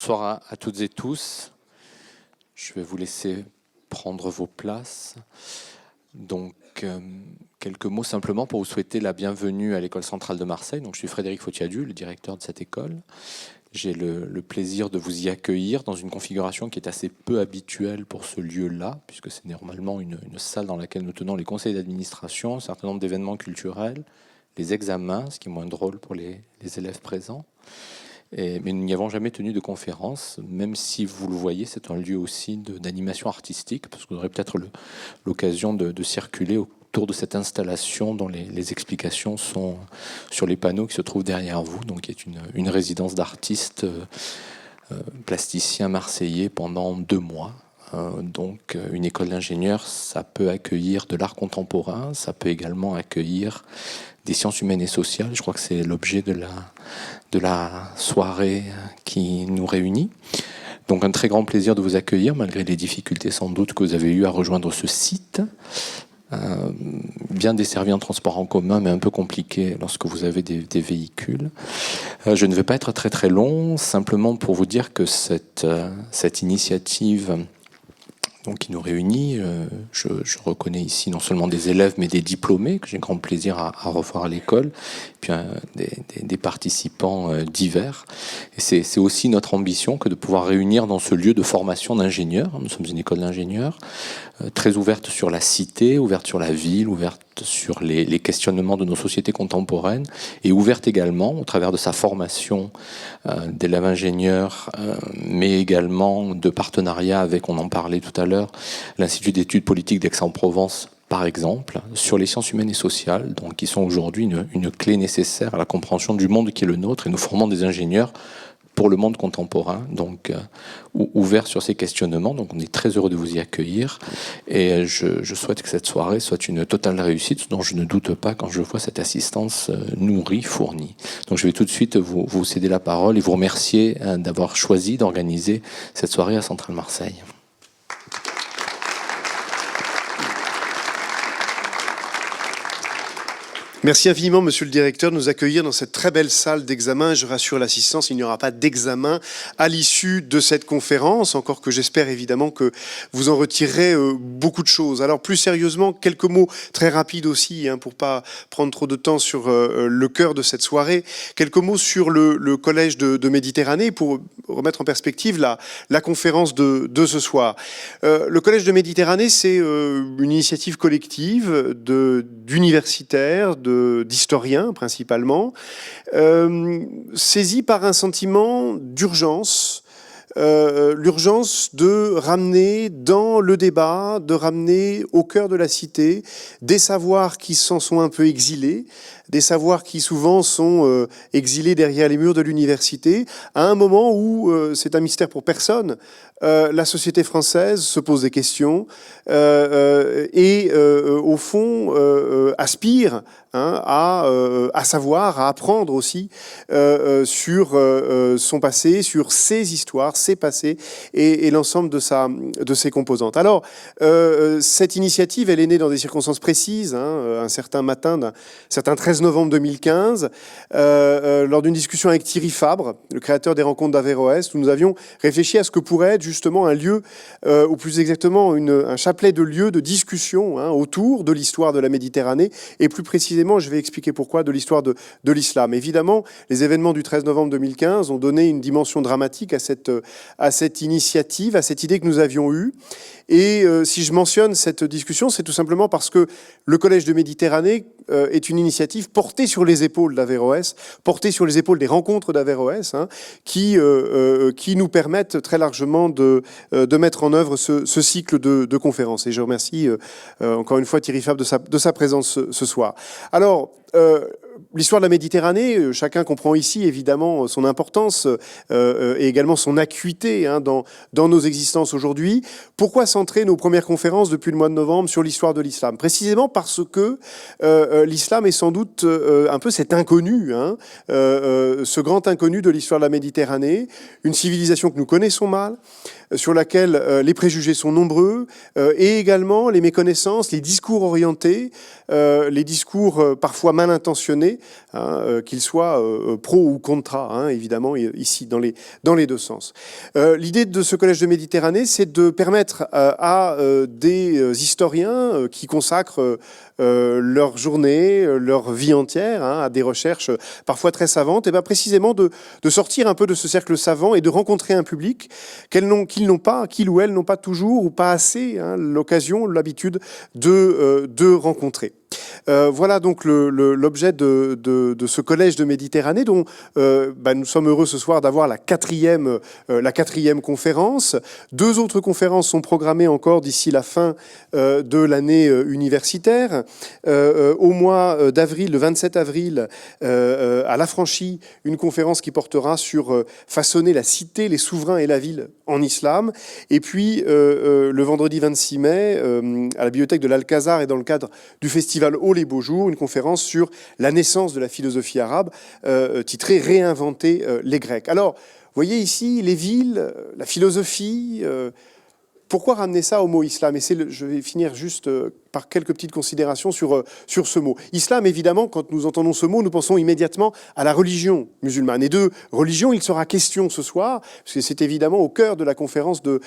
Bonsoir à toutes et tous. Je vais vous laisser prendre vos places. Donc, quelques mots simplement pour vous souhaiter la bienvenue à l'École centrale de Marseille. Donc, je suis Frédéric Fautiadu, le directeur de cette école. J'ai le plaisir de vous y accueillir dans une configuration qui est assez peu habituelle pour ce lieu-là, puisque c'est normalement une salle dans laquelle nous tenons les conseils d'administration, un certain nombre d'événements culturels, les examens, ce qui est moins drôle pour les élèves présents. Mais nous n'y avons jamais tenu de conférence, même si vous le voyez, c'est un lieu aussi d'animation artistique, parce que vous aurez peut-être l'occasion de circuler autour de cette installation dont les explications sont sur les panneaux qui se trouvent derrière vous, donc qui est une résidence d'artistes plasticiens marseillais pendant 2 mois. Donc une école d'ingénieurs, ça peut accueillir de l'art contemporain, ça peut également accueillir des sciences humaines et sociales. Je crois que c'est l'objet de la soirée qui nous réunit. Donc un très grand plaisir de vous accueillir, malgré les difficultés sans doute que vous avez eues à rejoindre ce site. Bien desservi en transport en commun, mais un peu compliqué lorsque vous avez des véhicules. Je ne vais pas être très très long, simplement pour vous dire que cette initiative qui nous réunit, je reconnais ici non seulement des élèves, mais des diplômés, que j'ai grand plaisir à revoir à l'école, puis des participants divers. Et c'est aussi notre ambition que de pouvoir réunir dans ce lieu de formation d'ingénieurs. Nous sommes une école d'ingénieurs, très ouverte sur la cité, ouverte sur la ville, ouverte sur les questionnements de nos sociétés contemporaines, et ouverte également, au travers de sa formation d'élèves ingénieurs, mais également de partenariats avec, on en parlait tout à l'heure, l'Institut d'études politiques d'Aix-en-Provence, par exemple, sur les sciences humaines et sociales, donc qui sont aujourd'hui une clé nécessaire à la compréhension du monde qui est le nôtre, et nous formons des ingénieurs pour le monde contemporain, donc ouvert sur ces questionnements. Donc on est très heureux de vous y accueillir, et je souhaite que cette soirée soit une totale réussite, dont je ne doute pas quand je vois cette assistance nourrie, fournie. Donc je vais tout de suite vous céder la parole et vous remercier d'avoir choisi d'organiser cette soirée à Centrale Marseille. Merci infiniment, monsieur le directeur, de nous accueillir dans cette très belle salle d'examen. Je rassure l'assistance, il n'y aura pas d'examen à l'issue de cette conférence, encore que j'espère évidemment que vous en retirerez beaucoup de choses. Alors plus sérieusement, quelques mots très rapides aussi, pour pas prendre trop de temps sur le cœur de cette soirée. Quelques mots sur le collège de Méditerranée pour remettre en perspective la conférence de ce soir. Le collège de Méditerranée, c'est une initiative collective d'universitaires, d'historiens principalement, saisis par un sentiment d'urgence, l'urgence de ramener dans le débat, de ramener au cœur de la cité des savoirs qui s'en sont un peu exilés, des savoirs qui souvent sont exilés derrière les murs de l'université, à un moment où, c'est un mystère pour personne, la société française se pose des questions et au fond aspire à savoir, à apprendre aussi sur son passé, sur ses histoires, ses passés et l'ensemble de ses composantes. Alors, cette initiative, elle est née dans des circonstances précises, un certain matin d'un certain 13 novembre 2015, lors d'une discussion avec Thierry Fabre, le créateur des rencontres d'Averroès, où nous avions réfléchi à ce que pourrait être justement un lieu, ou plus exactement un chapelet de lieux de discussion autour de l'histoire de la Méditerranée, et plus précisément, je vais expliquer pourquoi, de l'histoire de l'islam. Évidemment, les événements du 13 novembre 2015 ont donné une dimension dramatique à cette initiative, à cette idée que nous avions eue. Et si je mentionne cette discussion, c'est tout simplement parce que le Collège de Méditerranée est une initiative portée sur les épaules d'Averroès, portée sur les épaules des rencontres d'Averroès, qui nous permettent très largement de mettre en œuvre ce cycle de conférences. Et je remercie encore une fois Thierry Fabre de sa présence ce soir. Alors, l'histoire de la Méditerranée, chacun comprend ici évidemment son importance et également son acuité dans nos existences aujourd'hui. Pourquoi centrer nos premières conférences depuis le mois de novembre sur l'histoire de l'islam? Précisément parce que l'islam est sans doute un peu cet inconnu, ce grand inconnu de l'histoire de la Méditerranée, une civilisation que nous connaissons mal, sur laquelle les préjugés sont nombreux, et également les méconnaissances, les discours orientés, les discours parfois mal intentionnés, hein, qu'ils soient pro ou contra, hein, évidemment, ici, dans les deux sens. L'idée de ce collège de Méditerranée, c'est de permettre à des historiens qui consacrent leur journée, leur vie entière, hein, à des recherches parfois très savantes, et bien précisément de sortir un peu de ce cercle savant et de rencontrer un public qu'ils ou elles n'ont pas toujours ou pas assez, hein, l'occasion, l'habitude de rencontrer. Voilà donc l'objet de ce collège de Méditerranée dont nous sommes heureux ce soir d'avoir la quatrième conférence. 2 autres conférences sont programmées encore d'ici la fin de l'année universitaire. Au mois d'avril, le 27 avril, à l'Affranchi, une conférence qui portera sur façonner la cité, les souverains et la ville en islam. Et puis le vendredi 26 mai, à la bibliothèque de l'Alcazar et dans le cadre du festival Oh les beaux jours, une conférence sur la naissance de la philosophie arabe, titrée « Réinventer les Grecs ». Alors, vous voyez ici les villes, la philosophie. Pourquoi ramener ça au mot islam? Et je vais finir juste par quelques petites considérations sur ce mot. Islam, évidemment, quand nous entendons ce mot, nous pensons immédiatement à la religion musulmane. Et de religion, il sera question ce soir, parce que c'est évidemment au cœur de la conférence de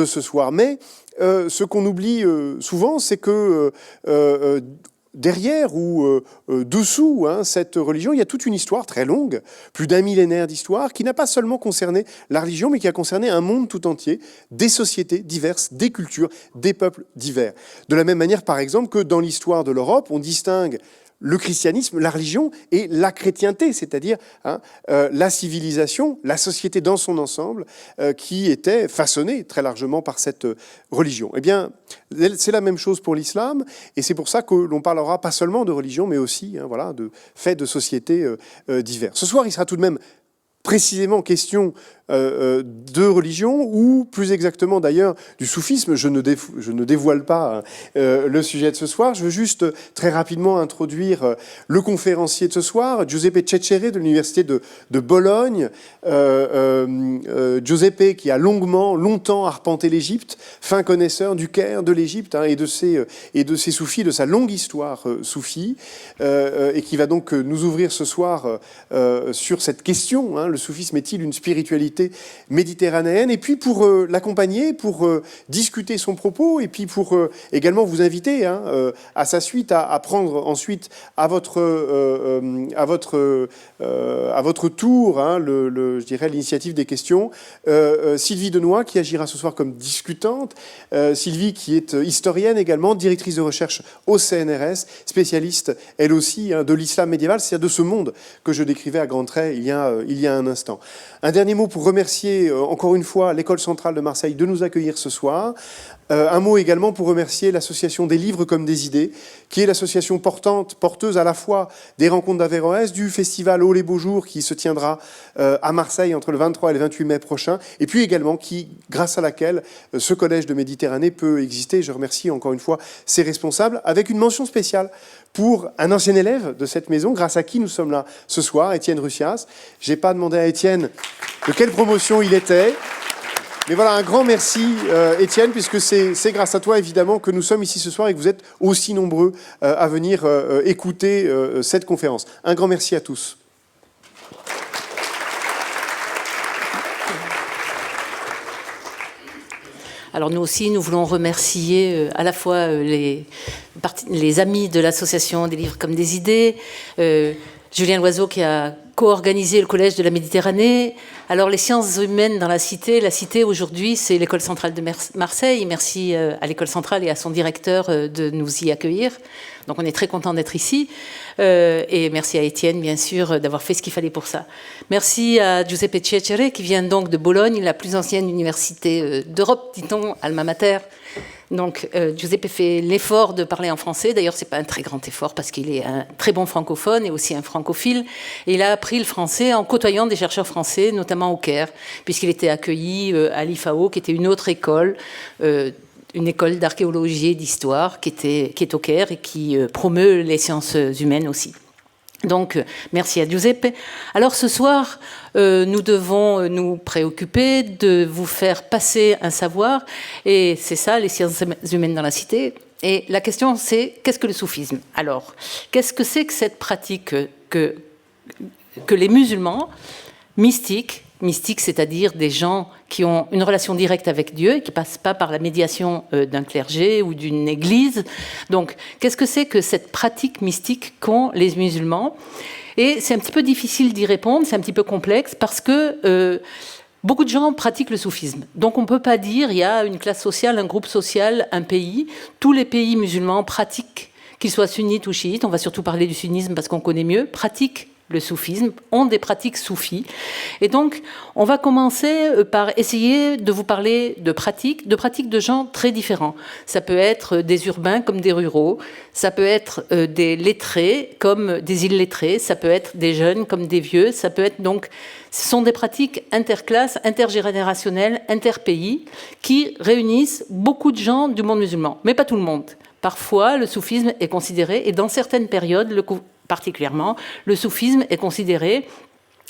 ce soir. Mais ce qu'on oublie souvent, c'est que derrière ou dessous cette religion, il y a toute une histoire très longue, plus d'1 millénaire d'histoire, qui n'a pas seulement concerné la religion, mais qui a concerné un monde tout entier, des sociétés diverses, des cultures, des peuples divers. De la même manière, par exemple, que dans l'histoire de l'Europe, on distingue le christianisme, la religion et la chrétienté, c'est-à-dire la civilisation, la société dans son ensemble, qui était façonnée très largement par cette religion. Eh bien, c'est la même chose pour l'islam, et c'est pour ça que l'on parlera pas seulement de religion, mais aussi de faits de sociétés divers. Ce soir, il sera tout de même précisément question de religion, ou plus exactement d'ailleurs du soufisme. Je ne dévoile pas le sujet de ce soir. Je veux juste très rapidement introduire le conférencier de ce soir, Giuseppe Cecere de l'université de Bologne. Giuseppe qui a longtemps arpenté l'Égypte, fin connaisseur du Caire, de l'Égypte, et de ses soufis, de sa longue histoire soufie, et qui va donc nous ouvrir ce soir sur cette question, le soufisme est-il une spiritualité méditerranéenne? Et puis pour l'accompagner, pour discuter son propos, et puis pour également vous inviter à sa suite à prendre ensuite à votre tour je dirais l'initiative des questions. Sylvie Denoy qui agira ce soir comme discutante, Sylvie qui est historienne également, directrice de recherche au CNRS, spécialiste elle aussi de l'islam médiéval, c'est-à-dire de ce monde que je décrivais à grands traits il y a un instant. Un dernier mot pour remercier encore une fois l'École centrale de Marseille de nous accueillir ce soir. Un mot également pour remercier l'association des livres comme des idées, qui est l'association porteuse à la fois des rencontres d'Averroès, du festival Oh les beaux jours qui se tiendra à Marseille entre le 23 et le 28 mai prochain, et puis également grâce à laquelle ce collège de Méditerranée peut exister. Je remercie encore une fois ses responsables, avec une mention spéciale pour un ancien élève de cette maison, grâce à qui nous sommes là ce soir, Étienne Russias. Je n'ai pas demandé à Étienne de quelle promotion il était. Mais voilà, un grand merci, Étienne, puisque c'est grâce à toi, évidemment, que nous sommes ici ce soir et que vous êtes aussi nombreux à venir écouter cette conférence. Un grand merci à tous. Alors nous aussi, nous voulons remercier à la fois les amis de l'association des livres comme des idées, Julien Loiseau qui a co-organisé le Collège de la Méditerranée. Alors les sciences humaines dans la cité aujourd'hui, c'est l'École centrale de Marseille. Merci à l'École centrale et à son directeur de nous y accueillir. Donc on est très content d'être ici. Et merci à Étienne, bien sûr, d'avoir fait ce qu'il fallait pour ça. Merci à Giuseppe Cecere, qui vient donc de Bologne, la plus ancienne université d'Europe, dit-on, alma mater. Donc Giuseppe fait l'effort de parler en français. D'ailleurs, c'est pas un très grand effort parce qu'il est un très bon francophone et aussi un francophile. Et il a appris le français en côtoyant des chercheurs français, notamment au Caire, puisqu'il était accueilli à l'IFAO, qui était une autre école, une école d'archéologie et d'histoire qui est au Caire et qui promeut les sciences humaines aussi. Donc, merci à Giuseppe. Alors, ce soir, nous devons nous préoccuper de vous faire passer un savoir. Et c'est ça, les sciences humaines dans la cité. Et la question, c'est, qu'est-ce que le soufisme? Alors, qu'est-ce que c'est que cette pratique que les musulmans mystiques, c'est-à-dire des gens qui ont une relation directe avec Dieu et qui ne passent pas par la médiation d'un clergé ou d'une église. Donc, qu'est-ce que c'est que cette pratique mystique qu'ont les musulmans? Et c'est un petit peu difficile d'y répondre, c'est un petit peu complexe, parce que beaucoup de gens pratiquent le soufisme. Donc, on ne peut pas dire il y a une classe sociale, un groupe social, un pays. Tous les pays musulmans pratiquent, qu'ils soient sunnites ou chiites, on va surtout parler du sunnisme parce qu'on connaît mieux, pratiquent le soufisme, ont des pratiques soufis. Et donc, on va commencer par essayer de vous parler de pratiques de gens très différents. Ça peut être des urbains comme des ruraux, ça peut être des lettrés comme des illettrés, ça peut être des jeunes comme des vieux, ça peut être donc... Ce sont des pratiques interclasses, intergénérationnelles, interpays, qui réunissent beaucoup de gens du monde musulman, mais pas tout le monde. Parfois, le soufisme est considéré, et dans certaines périodes, particulièrement, le soufisme est considéré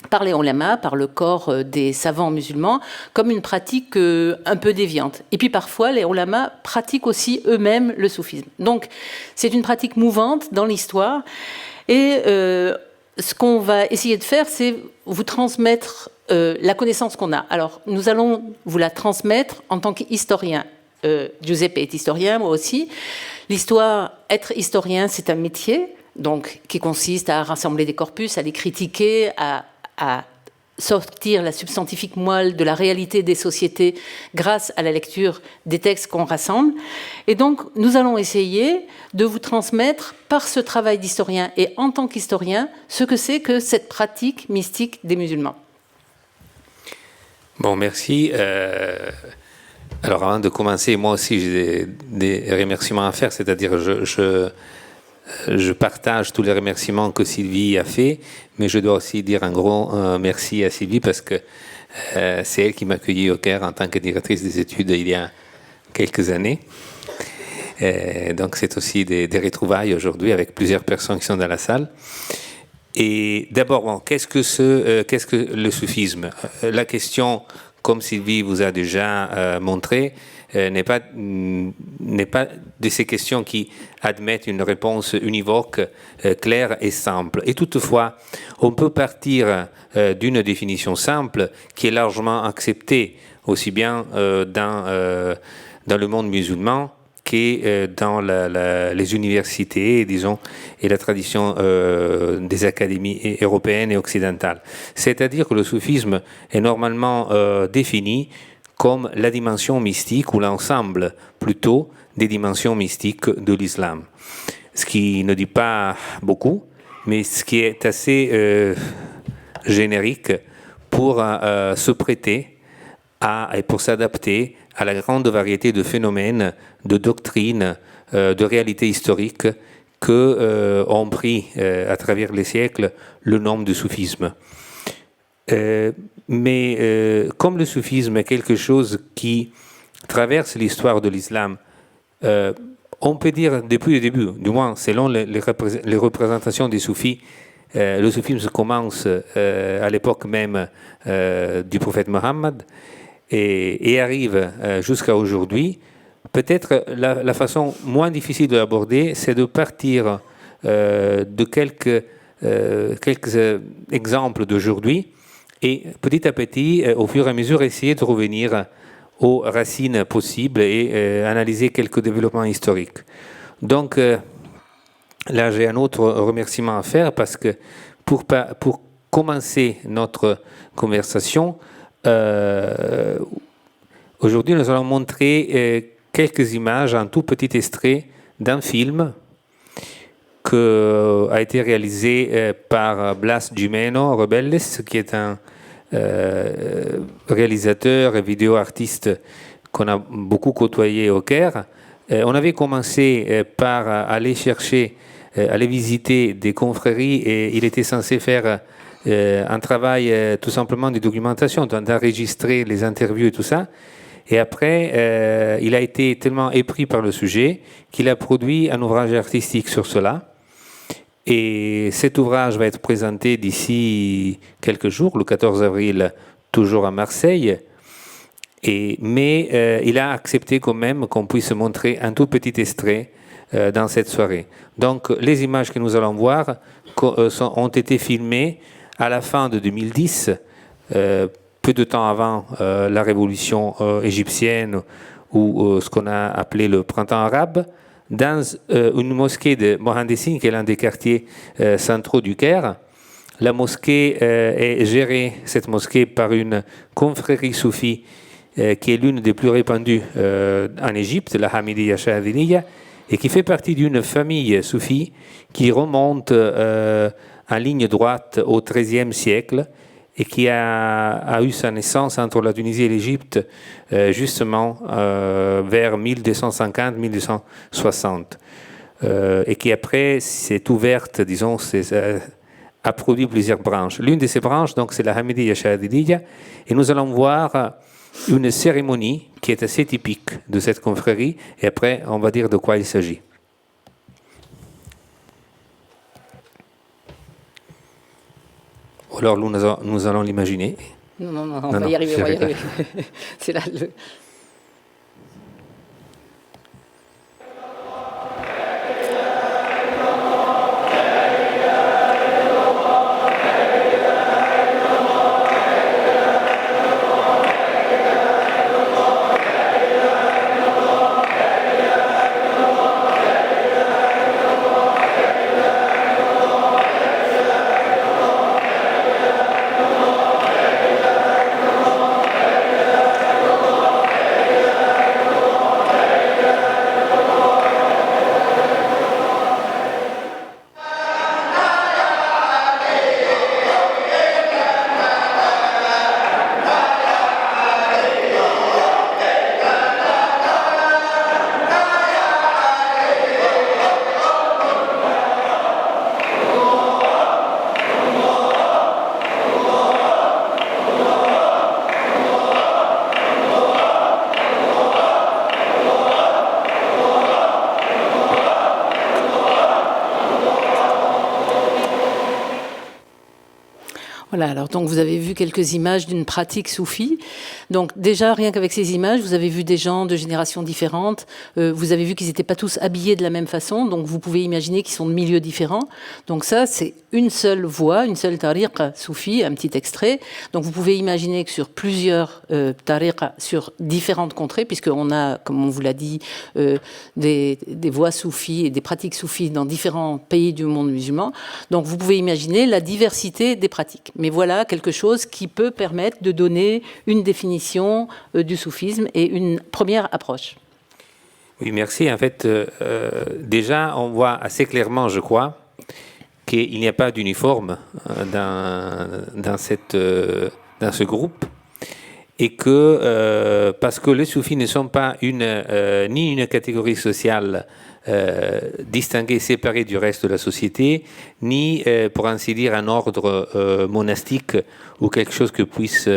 par les ulama, par le corps des savants musulmans, comme une pratique un peu déviante. Et puis parfois, les ulama pratiquent aussi eux-mêmes le soufisme. Donc, c'est une pratique mouvante dans l'histoire. Et ce qu'on va essayer de faire, c'est vous transmettre la connaissance qu'on a. Alors, nous allons vous la transmettre en tant qu'historien. Giuseppe est historien, moi aussi. L'histoire, être historien, c'est un métier. Donc, qui consiste à rassembler des corpus, à les critiquer, à sortir la substantifique moelle de la réalité des sociétés grâce à la lecture des textes qu'on rassemble. Et donc, nous allons essayer de vous transmettre, par ce travail d'historien et en tant qu'historien, ce que c'est que cette pratique mystique des musulmans. Bon, merci. Alors, avant de commencer, moi aussi, j'ai des remerciements à faire, c'est-à-dire je partage tous les remerciements que Sylvie a fait, mais je dois aussi dire un gros merci à Sylvie parce que c'est elle qui m'a accueilli au Caire en tant que directrice des études il y a quelques années. Donc c'est aussi des retrouvailles aujourd'hui avec plusieurs personnes qui sont dans la salle. Et d'abord, bon, qu'est-ce que le soufisme? La question, comme Sylvie vous a déjà montré, n'est pas de ces questions qui admettent une réponse univoque, claire et simple. Et toutefois, on peut partir d'une définition simple qui est largement acceptée aussi bien dans le monde musulman que dans les universités, disons, et la tradition des académies européennes et occidentales. C'est-à-dire que le soufisme est normalement défini comme la dimension mystique ou l'ensemble plutôt des dimensions mystiques de l'islam. Ce qui ne dit pas beaucoup, mais ce qui est assez générique pour se prêter et pour s'adapter à la grande variété de phénomènes, de doctrines, de réalités historiques que ont pris à travers les siècles le nom du soufisme. Mais comme le soufisme est quelque chose qui traverse l'histoire de l'islam, on peut dire depuis le début, du moins selon les représentations des soufis, le soufisme commence à l'époque même du prophète Mohammed et arrive jusqu'à aujourd'hui. Peut-être la façon moins difficile de l'aborder, c'est de partir de quelques exemples d'aujourd'hui et petit à petit, au fur et à mesure, essayer de revenir aux racines possibles et analyser quelques développements historiques. Donc, là, j'ai un autre remerciement à faire parce que pour commencer notre conversation, aujourd'hui, nous allons montrer quelques images, un tout petit extrait d'un film qui a été réalisé par Blas Gimeno Rebelles, qui est un réalisateur et vidéo-artiste qu'on a beaucoup côtoyé au Caire. On avait commencé par aller visiter des confréries et il était censé faire un travail tout simplement de documentation, d'enregistrer les interviews et tout ça. Et après, il a été tellement épris par le sujet qu'il a produit un ouvrage artistique sur cela. Et cet ouvrage va être présenté d'ici quelques jours, le 14 avril, toujours à Marseille. Mais il a accepté quand même qu'on puisse montrer un tout petit extrait dans cette soirée. Donc les images que nous allons voir ont été filmées à la fin de 2010, peu de temps avant la révolution égyptienne ou ce qu'on a appelé le printemps arabe, dans une mosquée de Mohandessine, qui est l'un des quartiers centraux du Caire. La mosquée est gérée, cette mosquée, par une confrérie soufie qui est l'une des plus répandues en Égypte, la Hamidiyya Shadhiliyya, et qui fait partie d'une famille soufie qui remonte en ligne droite au XIIIe siècle et qui a eu sa naissance entre la Tunisie et l'Égypte justement vers 1250-1260 et qui après s'est ouverte, disons, a produit plusieurs branches. L'une de ces branches, donc, c'est la Hamidiyya Shadhiliyya, et nous allons voir une cérémonie qui est assez typique de cette confrérie, et après on va dire de quoi il s'agit. Alors nous allons l'imaginer. Non, on va y arriver, C'est là le... Voilà, alors donc vous avez vu quelques images d'une pratique soufie. Donc déjà, rien qu'avec ces images, vous avez vu des gens de générations différentes. Vous avez vu qu'ils n'étaient pas tous habillés de la même façon. Donc vous pouvez imaginer qu'ils sont de milieux différents. Donc ça, c'est une seule voix, une seule tariq soufi, un petit extrait. Donc vous pouvez imaginer que sur plusieurs tariq, sur différentes contrées, puisqu'on a, comme on vous l'a dit, des voix soufis et des pratiques soufis dans différents pays du monde musulman. Donc vous pouvez imaginer la diversité des pratiques. Mais voilà quelque chose qui peut permettre de donner une définition du soufisme et une première approche. Oui, merci. En fait, déjà, on voit assez clairement, je crois, qu'il n'y a pas d'uniforme dans ce groupe et que, parce que les soufis ne sont pas ni une catégorie sociale distinguée, séparée du reste de la société, ni, pour ainsi dire, un ordre monastique ou quelque chose que puisse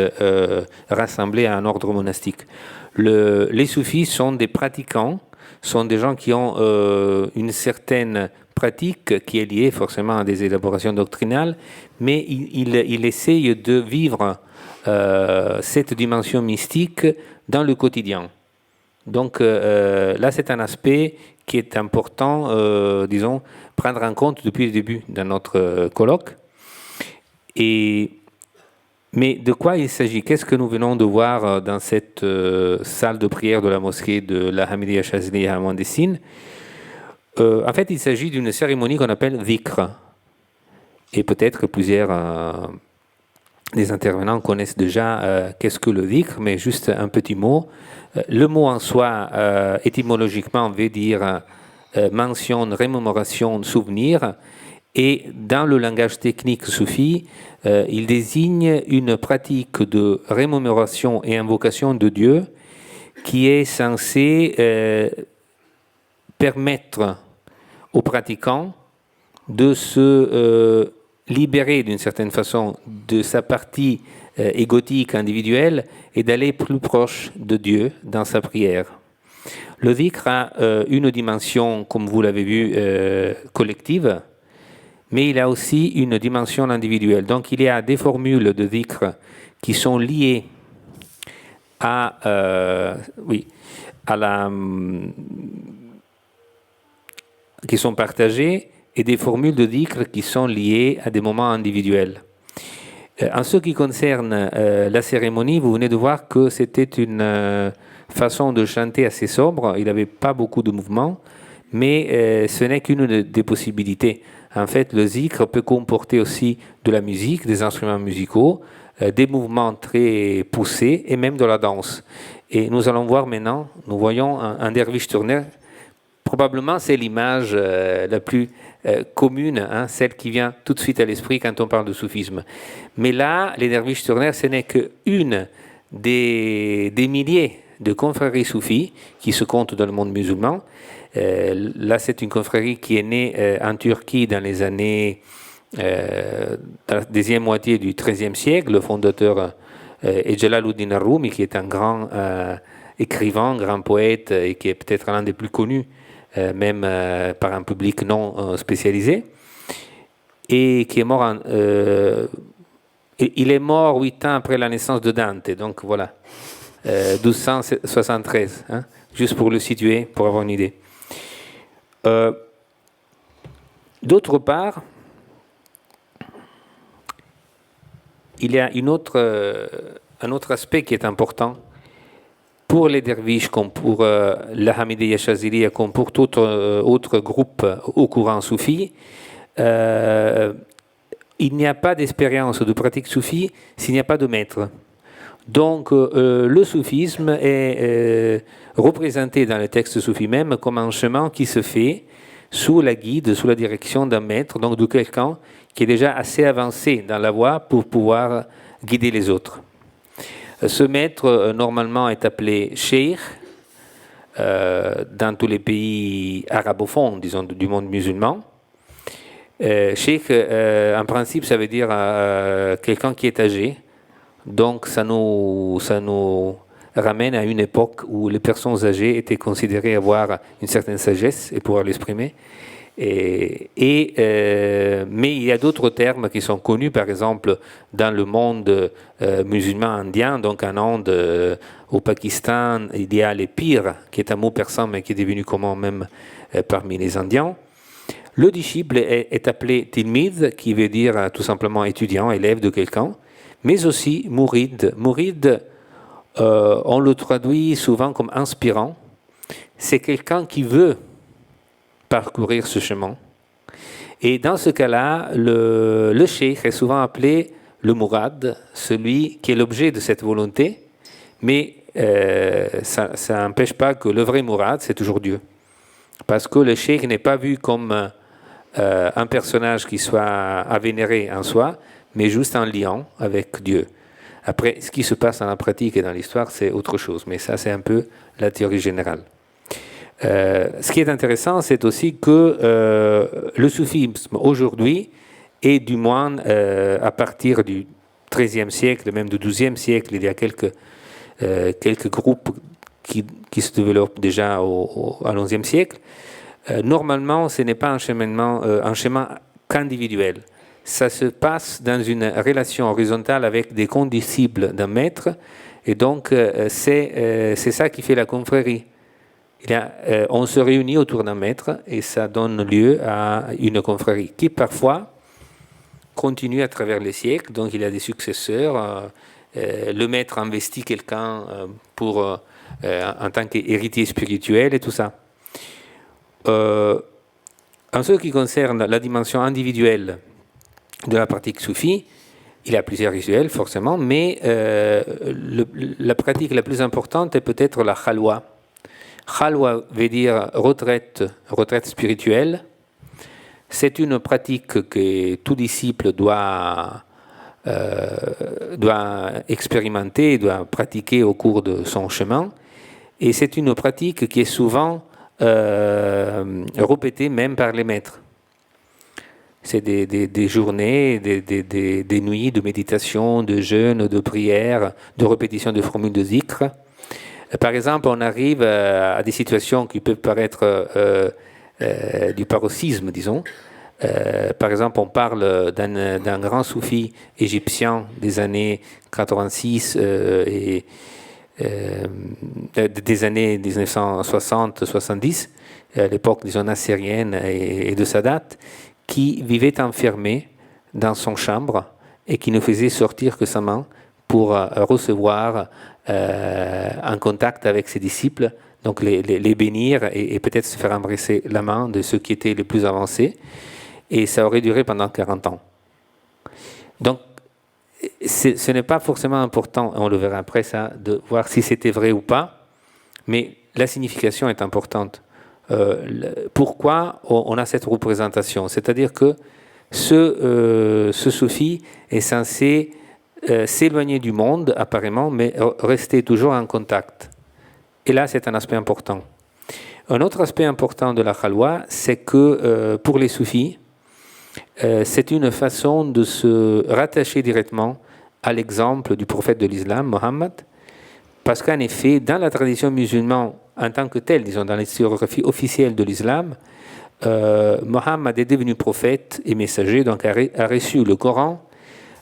rassembler à un ordre monastique. Les soufis sont des pratiquants, sont des gens qui ont une certaine pratique qui est liée forcément à des élaborations doctrinales, mais ils essayent de vivre cette dimension mystique dans le quotidien. Donc là, c'est un aspect qui est important, disons, prendre en compte depuis le début de notre colloque. Mais de quoi il s'agit? Qu'est-ce que nous venons de voir dans cette salle de prière de la mosquée de la Hamidiyya Shadhiliyya à Mohandessine? En fait, il s'agit d'une cérémonie qu'on appelle dhikr. Et peut-être que plusieurs des intervenants connaissent déjà qu'est-ce que le dhikr, mais juste un petit mot. Le mot en soi, étymologiquement, veut dire mention, remémoration, souvenir. Et dans le langage technique soufi, il désigne une pratique de remémoration et invocation de Dieu qui est censée permettre aux pratiquants de se libérer d'une certaine façon de sa partie égotique individuelle et d'aller plus proche de Dieu dans sa prière. Le dhikr a une dimension, comme vous l'avez vu, collective, mais il a aussi une dimension individuelle. Donc il y a des formules de dhikr qui sont liées à qui sont partagées, et des formules de dhikr qui sont liées à des moments individuels. En ce qui concerne la cérémonie, vous venez de voir que c'était une façon de chanter assez sobre. Il n'avait pas beaucoup de mouvements, mais ce n'est qu'une des possibilités. En fait, le zikr peut comporter aussi de la musique, des instruments musicaux, des mouvements très poussés et même de la danse. Et nous allons voir maintenant, nous voyons un derviche tourneur. Probablement, c'est l'image la plus commune, hein, celle qui vient tout de suite à l'esprit quand on parle de soufisme. Mais là, les derviches tourneurs, ce n'est qu'une des milliers de confréries soufis qui se comptent dans le monde musulman. Là, c'est une confrérie qui est née en Turquie dans les années, dans la deuxième moitié du XIIIe siècle. Le fondateur est Jalaluddin Rumi, qui est un grand écrivain, grand poète, et qui est peut-être l'un des plus connus, même par un public non spécialisé, et qui est mort il est mort 8 ans après la naissance de Dante, donc voilà, 1273, hein, juste pour le situer, pour avoir une idée. D'autre part, il y a un autre aspect qui est important pour les derviches, comme pour la Hamidiyya Chaziliya, comme pour tout autre groupe au courant soufi. Il n'y a pas d'expérience de pratique soufie s'il n'y a pas de maître. Donc le soufisme est représenté dans les textes soufis même comme un chemin qui se fait sous la guide, sous la direction d'un maître, donc de quelqu'un qui est déjà assez avancé dans la voie pour pouvoir guider les autres. Ce maître, normalement, est appelé cheikh dans tous les pays arabophones, disons, du monde musulman. Cheikh, en principe, ça veut dire quelqu'un qui est âgé. Donc, ça nous ramène à une époque où les personnes âgées étaient considérées avoir une certaine sagesse et pouvoir l'exprimer. Mais il y a d'autres termes qui sont connus, par exemple dans le monde musulman indien, donc en Inde, au Pakistan, il y a les pir, qui est un mot persan mais qui est devenu commun même parmi les Indiens. Le disciple est appelé tilmid, qui veut dire tout simplement étudiant, élève de quelqu'un, mais aussi mourid. Mourid, on le traduit souvent comme inspirant. C'est quelqu'un qui veut parcourir ce chemin. Et dans ce cas-là, le cheikh est souvent appelé le mourad, celui qui est l'objet de cette volonté, mais ça n'empêche pas que le vrai mourad, c'est toujours Dieu. Parce que le cheikh n'est pas vu comme un personnage qui soit à vénérer en soi, mais juste en lien avec Dieu. Après, ce qui se passe dans la pratique et dans l'histoire, c'est autre chose, mais ça, c'est un peu la théorie générale. Ce qui est intéressant, c'est aussi que le soufisme aujourd'hui, et du moins à partir du XIIIe siècle, même du XIIe siècle, il y a quelques groupes qui se développent déjà à XIe siècle. Normalement, ce n'est pas un chemin qu'individuel. Ça se passe dans une relation horizontale avec des condisciples d'un maître, et donc c'est ça qui fait la confrérie. On se réunit autour d'un maître et ça donne lieu à une confrérie qui parfois continue à travers les siècles. Donc il y a des successeurs. Le maître investit quelqu'un en tant qu'héritier spirituel et tout ça. En ce qui concerne la dimension individuelle de la pratique soufie, il y a plusieurs rituels forcément, mais la pratique la plus importante est peut-être la khalwa. Khalwa veut dire retraite spirituelle. C'est une pratique que tout disciple doit expérimenter, doit pratiquer au cours de son chemin. Et c'est une pratique qui est souvent répétée même par les maîtres. C'est des journées, des nuits de méditation, de jeûne, de prière, de répétition de formules de zikr. Par exemple, on arrive à des situations qui peuvent paraître du paroxysme, disons. Par exemple, on parle d'un grand soufi égyptien des années 86 et des années 1960-70, à l'époque, disons, assyrienne et de Sadat, qui vivait enfermé dans son chambre et qui ne faisait sortir que sa main pour recevoir en contact avec ses disciples, donc les bénir et peut-être se faire embrasser la main de ceux qui étaient les plus avancés. Et ça aurait duré pendant 40 ans. Donc, ce n'est pas forcément important, on le verra après ça, de voir si c'était vrai ou pas, mais la signification est importante. Pourquoi on a cette représentation? C'est-à-dire que ce soufi est censé s'éloigner du monde, apparemment, mais rester toujours en contact. Et là, c'est un aspect important. Un autre aspect important de la khalwa, c'est que pour les soufis, c'est une façon de se rattacher directement à l'exemple du prophète de l'islam, Mohammed, parce qu'en effet, dans la tradition musulmane en tant que telle, disons dans l'historiographie officielle de l'islam, Mohammed est devenu prophète et messager, donc a reçu le Coran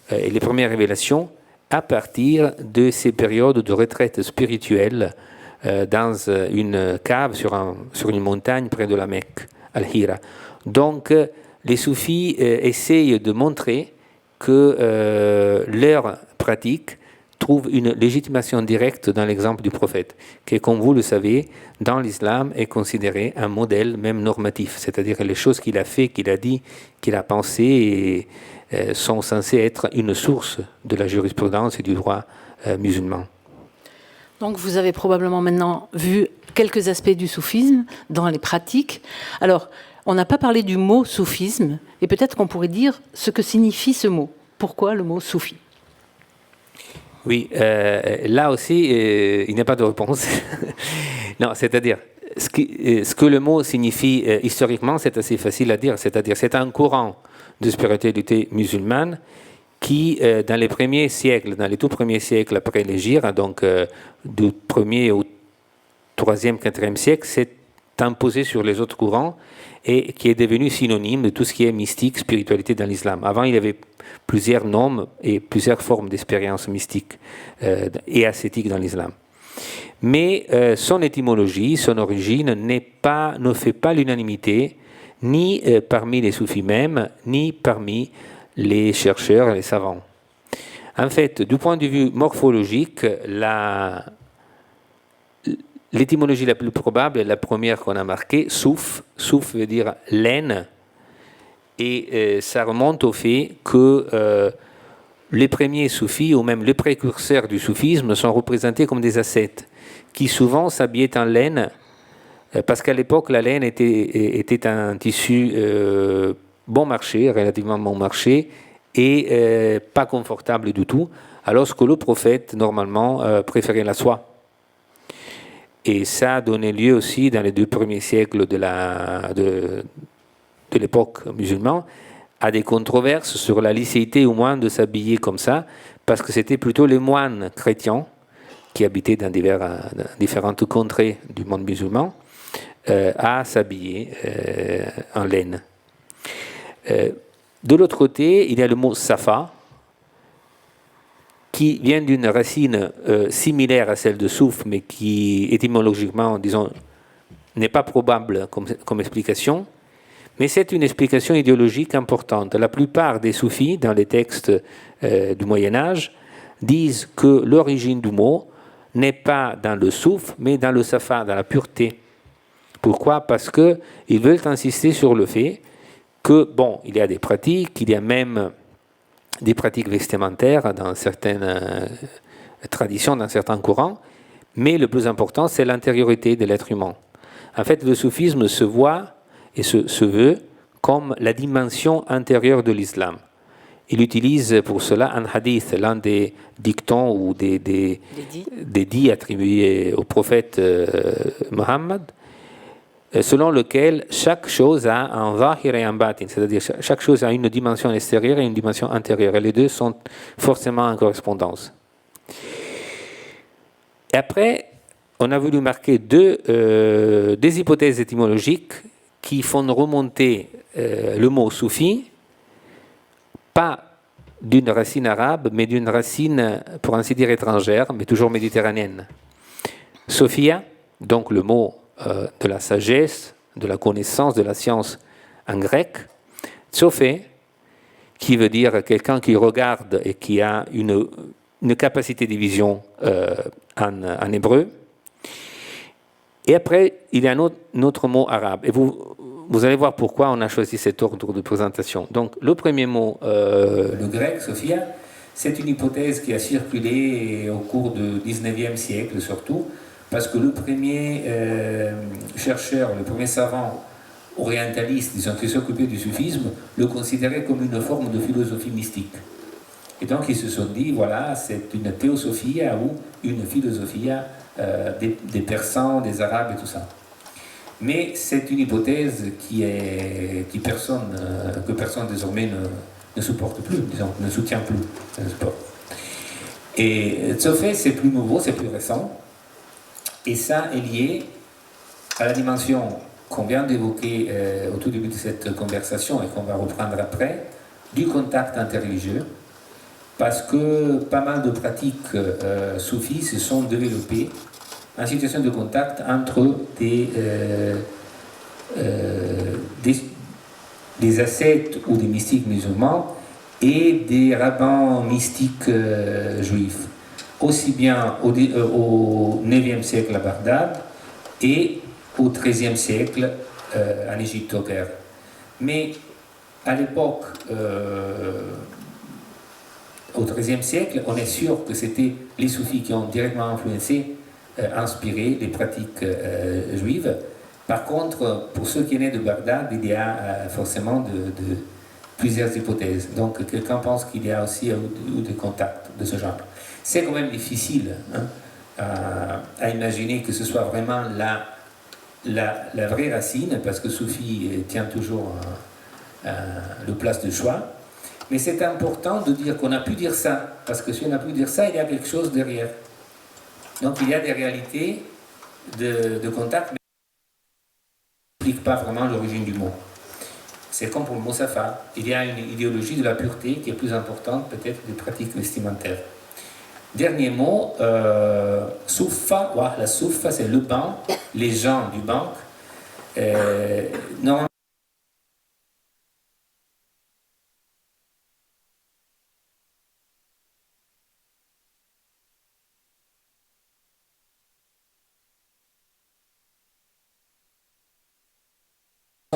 et les premières révélations à partir de ces périodes de retraite spirituelle dans une cave sur une montagne près de la Mecque, Al-Hira. Donc, les soufis essayent de montrer que leur pratique trouve une légitimation directe dans l'exemple du prophète, qui, comme vous le savez, dans l'islam est considéré un modèle même normatif, c'est-à-dire que les choses qu'il a fait, qu'il a dit, qu'il a pensé sont censées être une source de la jurisprudence et du droit musulman. Donc vous avez probablement maintenant vu quelques aspects du soufisme dans les pratiques. Alors, on n'a pas parlé du mot soufisme, et peut-être qu'on pourrait dire ce que signifie ce mot. Pourquoi le mot soufi? Oui, là aussi, il n'y a pas de réponse. Non, c'est-à-dire, ce que le mot signifie historiquement, c'est assez facile à dire. C'est-à-dire, c'est un courant de spiritualité musulmane qui, dans les premiers siècles, dans les tout premiers siècles après l'Hégire, donc du 1er au 3e, 4e siècle, s'est imposé sur les autres courants et qui est devenu synonyme de tout ce qui est mystique, spiritualité dans l'islam. Avant, il y avait plusieurs noms et plusieurs formes d'expériences mystiques et ascétiques dans l'islam. Mais son étymologie, son origine ne fait pas l'unanimité, ni parmi les soufis même, ni parmi les chercheurs et les savants. En fait, du point de vue morphologique, l'étymologie la plus probable est la première qu'on a marquée, souf. Souf veut dire laine. Et ça remonte au fait que les premiers soufis, ou même les précurseurs du soufisme, sont représentés comme des ascètes, qui souvent s'habillaient en laine, parce qu'à l'époque, la laine était un tissu bon marché, relativement bon marché, et pas confortable du tout, alors que le prophète, normalement, préférait la soie. Et ça a donné lieu aussi, dans les 2 premiers siècles de l'époque musulmane, à des controverses sur la licéité ou moins de s'habiller comme ça, parce que c'était plutôt les moines chrétiens qui habitaient dans différentes contrées du monde musulman à s'habiller en laine. De l'autre côté, il y a le mot safa, qui vient d'une racine similaire à celle de souf, mais qui étymologiquement, disons, n'est pas probable comme explication. Mais c'est une explication idéologique importante. La plupart des soufis, dans les textes du Moyen-Âge, disent que l'origine du mot n'est pas dans le souf, mais dans le safa, dans la pureté. Pourquoi? Parce qu'ils veulent insister sur le fait que, bon, il y a des pratiques, il y a même des pratiques vestimentaires dans certaines traditions, dans certains courants, mais le plus important, c'est l'intériorité de l'être humain. En fait, le soufisme se voit et se veut comme la dimension intérieure de l'islam. Il utilise pour cela un hadith, l'un des dictons ou des dits attribués au prophète Mohammed, selon lequel chaque chose a un zahir et un batin, c'est-à-dire chaque chose a une dimension extérieure et une dimension intérieure, et les deux sont forcément en correspondance. Et après, on a voulu marquer des hypothèses étymologiques qui font remonter le mot soufi, pas d'une racine arabe, mais d'une racine, pour ainsi dire, étrangère, mais toujours méditerranéenne. Sophia, donc le mot de la sagesse, de la connaissance, de la science en grec. Sophé, qui veut dire quelqu'un qui regarde et qui a une capacité de vision en hébreu. Et après, il y a un autre mot arabe. Et vous allez voir pourquoi on a choisi cet ordre de présentation. Donc, le premier mot, le grec, Sophia, c'est une hypothèse qui a circulé au cours du 19e siècle surtout, parce que le premier chercheur, le premier savant orientaliste, disons, qui s'occupait du soufisme, le considérait comme une forme de philosophie mystique. Et donc ils se sont dit, voilà, c'est une théosophia ou une philosophia des Persans, des Arabes et tout ça. Mais c'est une hypothèse que personne désormais ne supporte plus, disons, ne soutient plus. Et Sophé, c'est plus nouveau, c'est plus récent. Et ça est lié à la dimension qu'on vient d'évoquer au tout début de cette conversation et qu'on va reprendre après, du contact interreligieux, parce que pas mal de pratiques soufis se sont développées en situation de contact entre des ascètes ou des mystiques musulmans et des rabbins mystiques juifs, aussi bien au 9e siècle à Bagdad et au 13e siècle en Égypte au Caire. Mais à l'époque, au XIIIe siècle, on est sûr que c'était les soufis qui ont directement inspiré les pratiques juives. Par contre, pour ceux qui naissent de Bagdad, il y a forcément plusieurs hypothèses. Donc, quelqu'un pense qu'il y a aussi des contacts de ce genre. C'est quand même difficile à imaginer que ce soit vraiment la vraie racine, parce que soufi tient toujours le place de choix. Mais c'est important de dire qu'on a pu dire ça, parce que si on a pu dire ça, il y a quelque chose derrière. Donc il y a des réalités de contact, mais ça n'explique pas vraiment l'origine du mot. C'est comme pour le mot safa. Il y a une idéologie de la pureté qui est plus importante peut-être des pratiques vestimentaires. Dernier mot, soufa. La soufa, c'est le banc, les gens du banc. Normalement,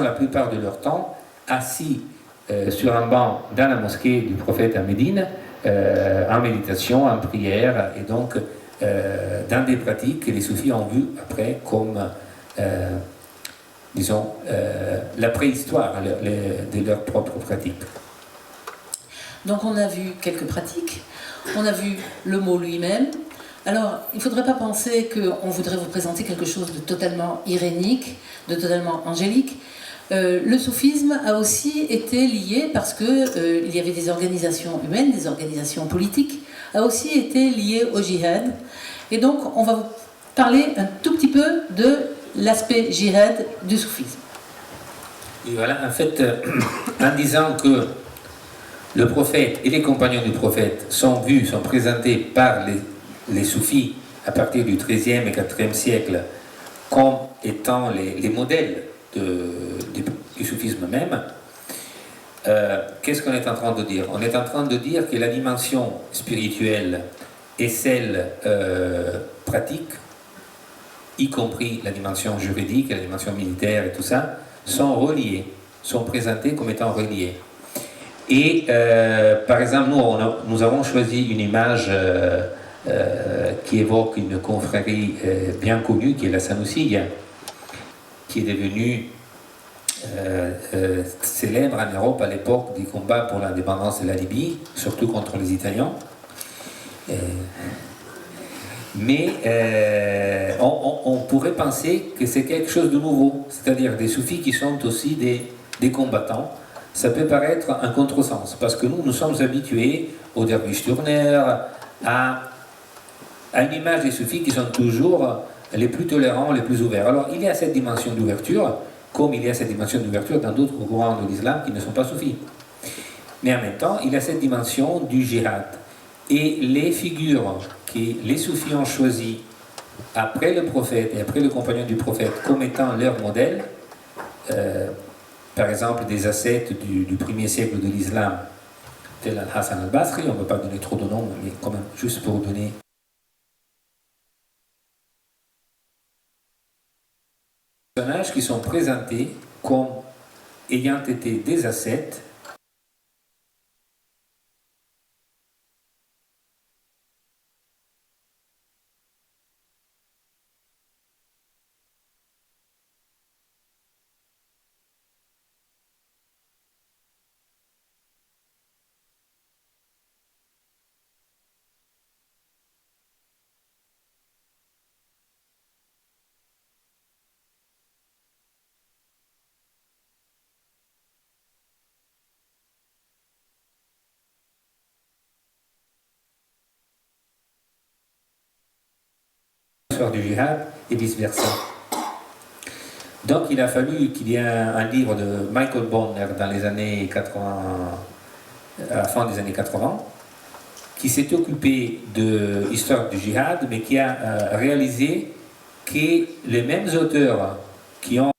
la plupart de leur temps assis sur un banc dans la mosquée du prophète à Médine, en méditation, en prière, et donc dans des pratiques que les soufis ont vues après comme, disons, la préhistoire de leurs propres pratiques. Donc on a vu quelques pratiques, on a vu le mot lui-même. Alors, il ne faudrait pas penser qu'on voudrait vous présenter quelque chose de totalement irénique, de totalement angélique. Le soufisme a aussi été lié, parce qu'il y avait des organisations humaines, des organisations politiques, a aussi été lié au djihad. Et donc, on va vous parler un tout petit peu de l'aspect djihad du soufisme. Et voilà, en fait, en disant que le prophète et les compagnons du prophète sont présentés par les soufis à partir du XIIIe et IVe siècle comme étant les modèles du soufisme même, qu'est-ce qu'on est en train de dire? On est en train de dire que la dimension spirituelle et celle pratique, y compris la dimension juridique, la dimension militaire et tout ça, sont reliées, sont présentées comme étant reliées. Et par exemple, nous avons choisi une image qui évoque une confrérie bien connue, qui est la Sanousiyya, qui est devenue célèbre en Europe à l'époque des combats pour l'indépendance de la Libye, surtout contre les Italiens. Mais on pourrait penser que c'est quelque chose de nouveau, c'est-à-dire des soufis qui sont aussi des combattants. Ça peut paraître un contresens, parce que nous sommes habitués aux derviches tourneurs, à une image des soufis qui sont toujours les plus tolérants, les plus ouverts. Alors il y a cette dimension d'ouverture, comme il y a cette dimension d'ouverture dans d'autres courants de l'islam qui ne sont pas soufis. Mais en même temps, il y a cette dimension du jihad. Et les figures que les soufis ont choisies après le prophète et après le compagnon du prophète comme étant leur modèle, par exemple des ascètes du premier siècle de l'islam, tel Al-Hassan al-Basri, on ne va pas donner trop de noms, mais quand même juste pour donner des personnages qui sont présentés comme ayant été des ascètes. Du jihad et vice-versa. Donc il a fallu qu'il y ait un livre de Michael Bonner dans les années 80, à la fin des années 80, qui s'est occupé de l'histoire du jihad, mais qui a réalisé que les mêmes auteurs qui ont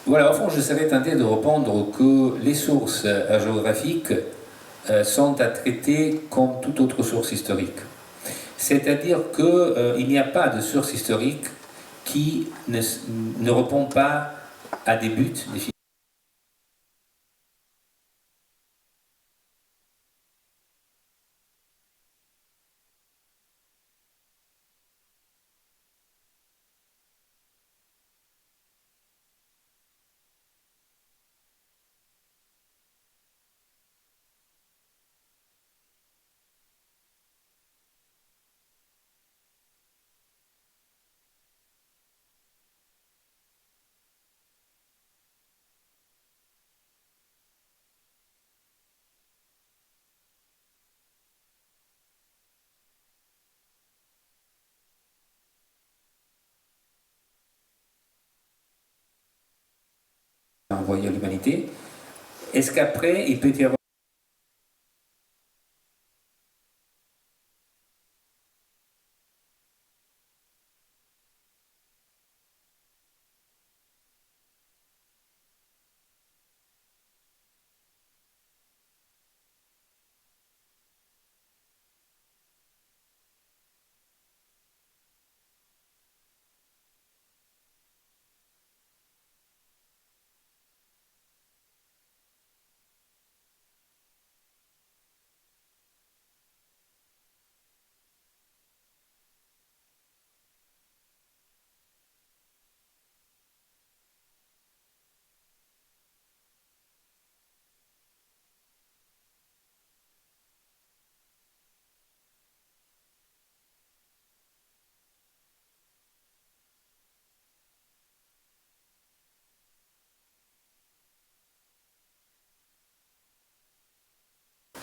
voilà, au fond, je serais tenté de répondre que les sources géographiques sont à traiter comme toute autre source historique. C'est-à-dire qu'il n'y a pas de source historique qui ne répond pas à des buts définis. Envoyé à l'humanité. Est-ce qu'après, il peut y avoir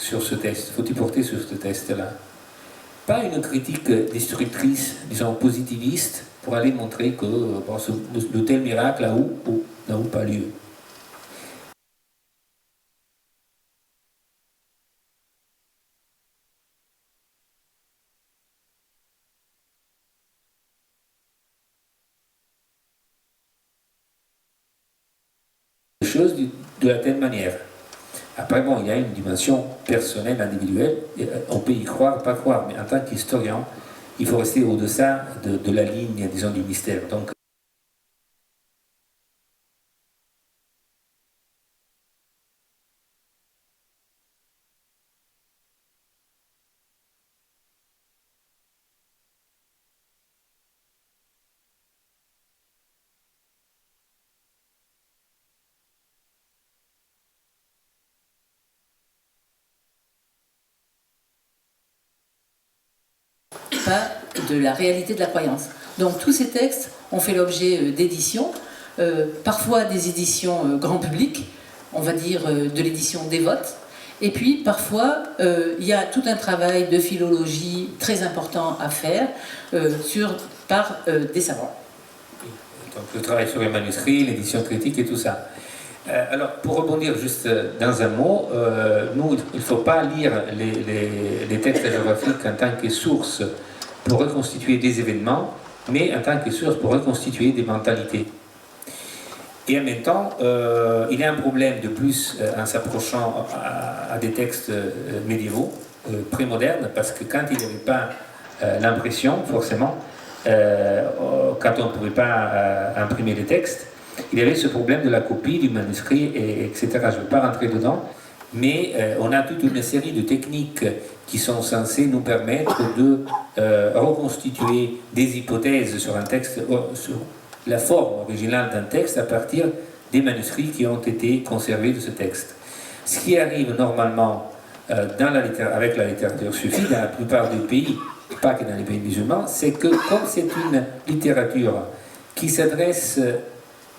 sur ce texte, faut-il porter sur ce texte-là? Pas une critique destructrice, disons positiviste, pour aller montrer que bon, le tel miracle n'a pas lieu. Choses de la telle manière. Après, bon, il y a une dimension personnelle, individuelle, on peut y croire, pas croire, mais en tant qu'historien, il faut rester au-delà de la ligne, disons, du mystère. Donc, pas de la réalité de la croyance. Donc tous ces textes ont fait l'objet d'éditions, parfois des éditions grand public, on va dire de l'édition dévote, et puis parfois il y a tout un travail de philologie très important à faire par des savants. Donc le travail sur les manuscrits, l'édition critique et tout ça. Alors, pour rebondir juste dans un mot, nous, il ne faut pas lire les textes géographiques en tant que source pour reconstituer des événements, mais en tant que source pour reconstituer des mentalités. Et en même temps, il y a un problème de plus en s'approchant à des textes médiévaux, prémodernes, parce que quand il n'y avait pas l'impression, forcément, quand on ne pouvait pas imprimer les textes, il y avait ce problème de la copie, du manuscrit, etc. Je ne veux pas rentrer dedans, mais on a toute une série de techniques qui sont censées nous permettre de reconstituer des hypothèses sur un texte, sur la forme originale d'un texte à partir des manuscrits qui ont été conservés de ce texte. Ce qui arrive normalement avec la littérature suffit dans la plupart des pays, pas que dans les pays musulmans, c'est que comme c'est une littérature qui s'adresse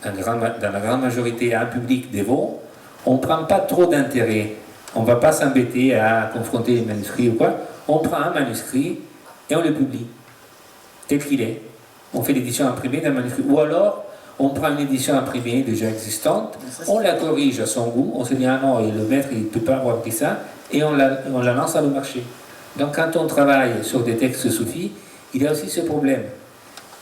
dans la grande majorité à un public dévot, on ne prend pas trop d'intérêt. On ne va pas s'embêter à confronter les manuscrits ou quoi. On prend un manuscrit et on le publie, tel qu'il est. On fait l'édition imprimée d'un manuscrit. Ou alors, on prend une édition imprimée déjà existante, on la corrige à son goût, on se dit, ah non, et le maître, il ne peut pas avoir pris ça, et on la lance à le marché. Donc quand on travaille sur des textes soufis, il y a aussi ce problème.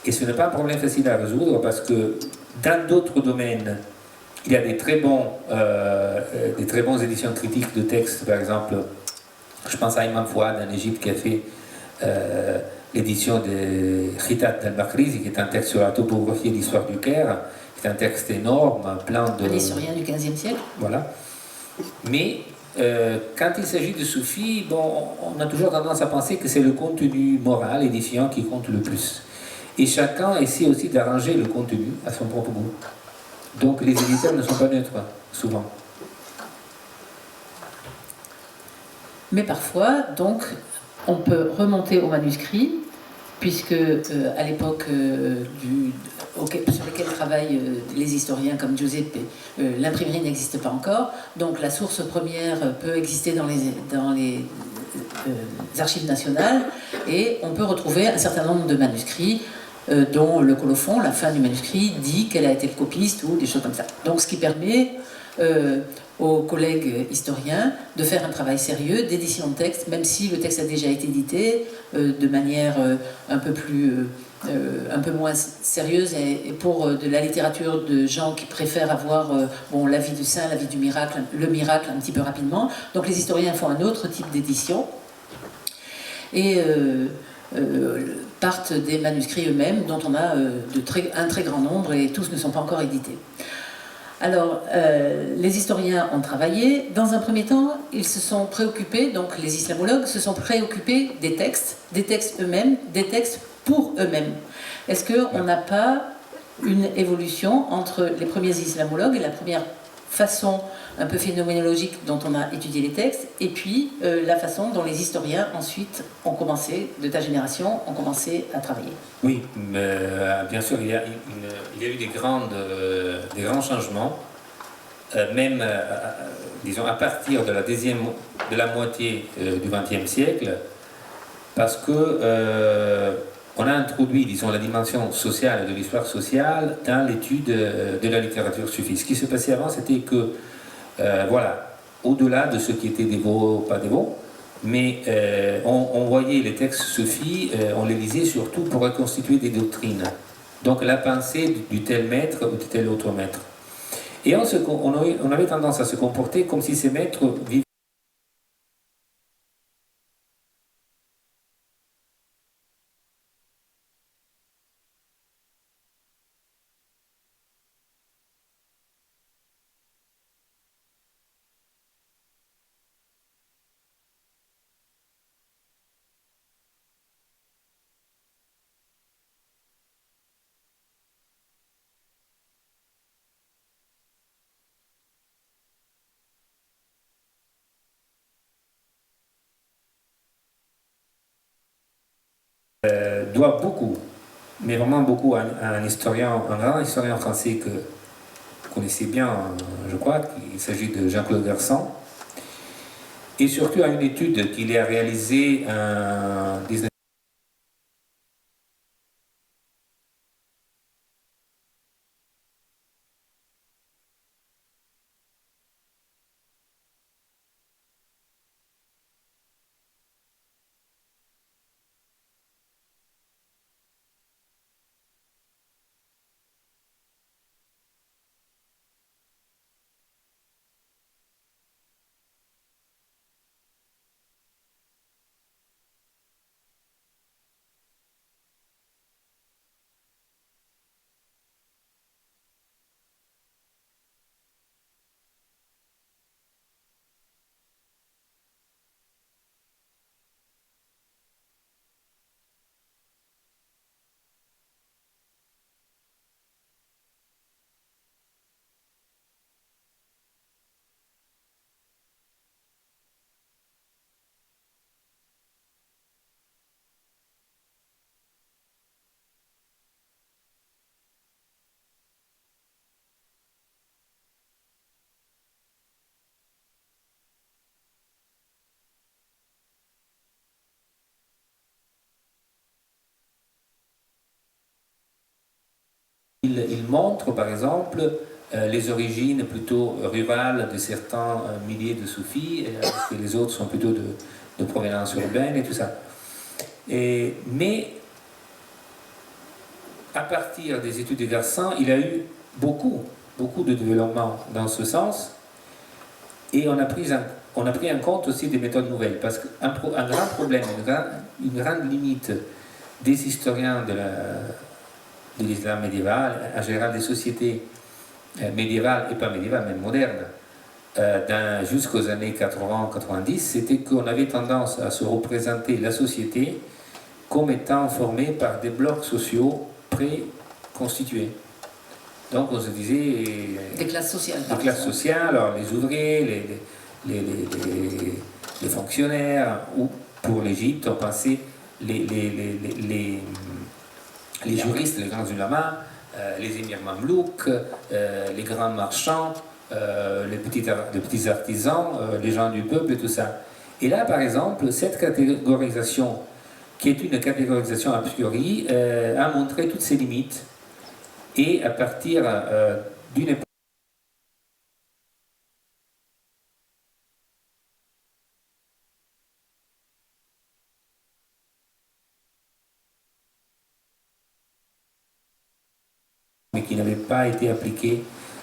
Et ce n'est pas un problème facile à résoudre, parce que dans d'autres domaines, il y a des très bons éditions critiques de textes, par exemple, je pense à Imam Fouad en Égypte qui a fait l'édition de Khitat al-Makrizi, qui est un texte sur la topographie et l'histoire du Caire, qui est un texte énorme, plein de... Un historien du XVe siècle. Voilà. Mais quand il s'agit de soufis, bon, on a toujours tendance à penser que c'est le contenu moral édifiant qui compte le plus. Et chacun essaie aussi d'arranger le contenu à son propre goût. Donc les éditeurs ne sont pas neutres, souvent. Mais parfois, donc, on peut remonter au manuscrit, puisque à l'époque sur laquelle travaillent les historiens comme Giuseppe, l'imprimerie n'existe pas encore, donc la source première peut exister dans les archives nationales, et on peut retrouver un certain nombre de manuscrits dont le colophon, la fin du manuscrit, dit quel a été le copiste ou des choses comme ça. Donc ce qui permet aux collègues historiens de faire un travail sérieux d'édition de texte, même si le texte a déjà été édité de manière un peu moins sérieuse, et pour de la littérature de gens qui préfèrent avoir la vie du saint, la vie du miracle, le miracle un petit peu rapidement. Donc les historiens font un autre type d'édition et partent des manuscrits eux-mêmes, dont on a un très grand nombre, et tous ne sont pas encore édités. Alors, les historiens ont travaillé. Dans un premier temps, ils se sont préoccupés, donc les islamologues se sont préoccupés des textes eux-mêmes, des textes pour eux-mêmes. Est-ce qu'on n'a pas une évolution entre les premiers islamologues et la première façon un peu phénoménologique dont on a étudié les textes, et puis la façon dont les historiens ensuite ont commencé, de ta génération, ont commencé à travailler? Oui, bien sûr, il y a eu des grands changements, même disons, à partir de la moitié du XXe siècle, parce que on a introduit, disons, la dimension sociale de l'histoire sociale dans l'étude de la littérature suffise. Ce qui se passait avant, c'était que, voilà, au-delà de ce qui était dévot ou pas dévot, mais on voyait les textes suffis, on les lisait surtout pour reconstituer des doctrines. Donc la pensée du tel maître ou de tel autre maître. Et on avait tendance à se comporter comme si ces maîtres vivaient. Doit beaucoup, mais vraiment beaucoup, à un historien, un grand historien français que vous connaissez bien, je crois, il s'agit de Jean-Claude Garçon, et surtout à une étude qu'il a réalisée en 19... Il montre, par exemple, les origines plutôt rurales de certains milliers de soufis, alors que les autres sont plutôt de provenance urbaine et tout ça. Mais à partir des études de Garçon, il a eu beaucoup de développement dans ce sens, et on a pris en compte aussi des méthodes nouvelles, parce qu'un grand problème, une grande limite des historiens de l'islam médiéval, en général des sociétés médiévales et pas médiévales, même modernes, jusqu'aux années 80-90, c'était qu'on avait tendance à se représenter la société comme étant formée par des blocs sociaux pré-constitués. Donc on se disait... Des classes sociales. Des classes sociales, alors les ouvriers, les fonctionnaires, ou pour l'Égypte, on pensait les juristes, les grands ulamas, les émirs mamelouks, les grands marchands, les petits artisans, les gens du peuple et tout ça. Et là, par exemple, cette catégorisation, qui est une catégorisation a priori, a montré toutes ses limites. Et à partir d'une époque mais qui n'avait pas été appliquée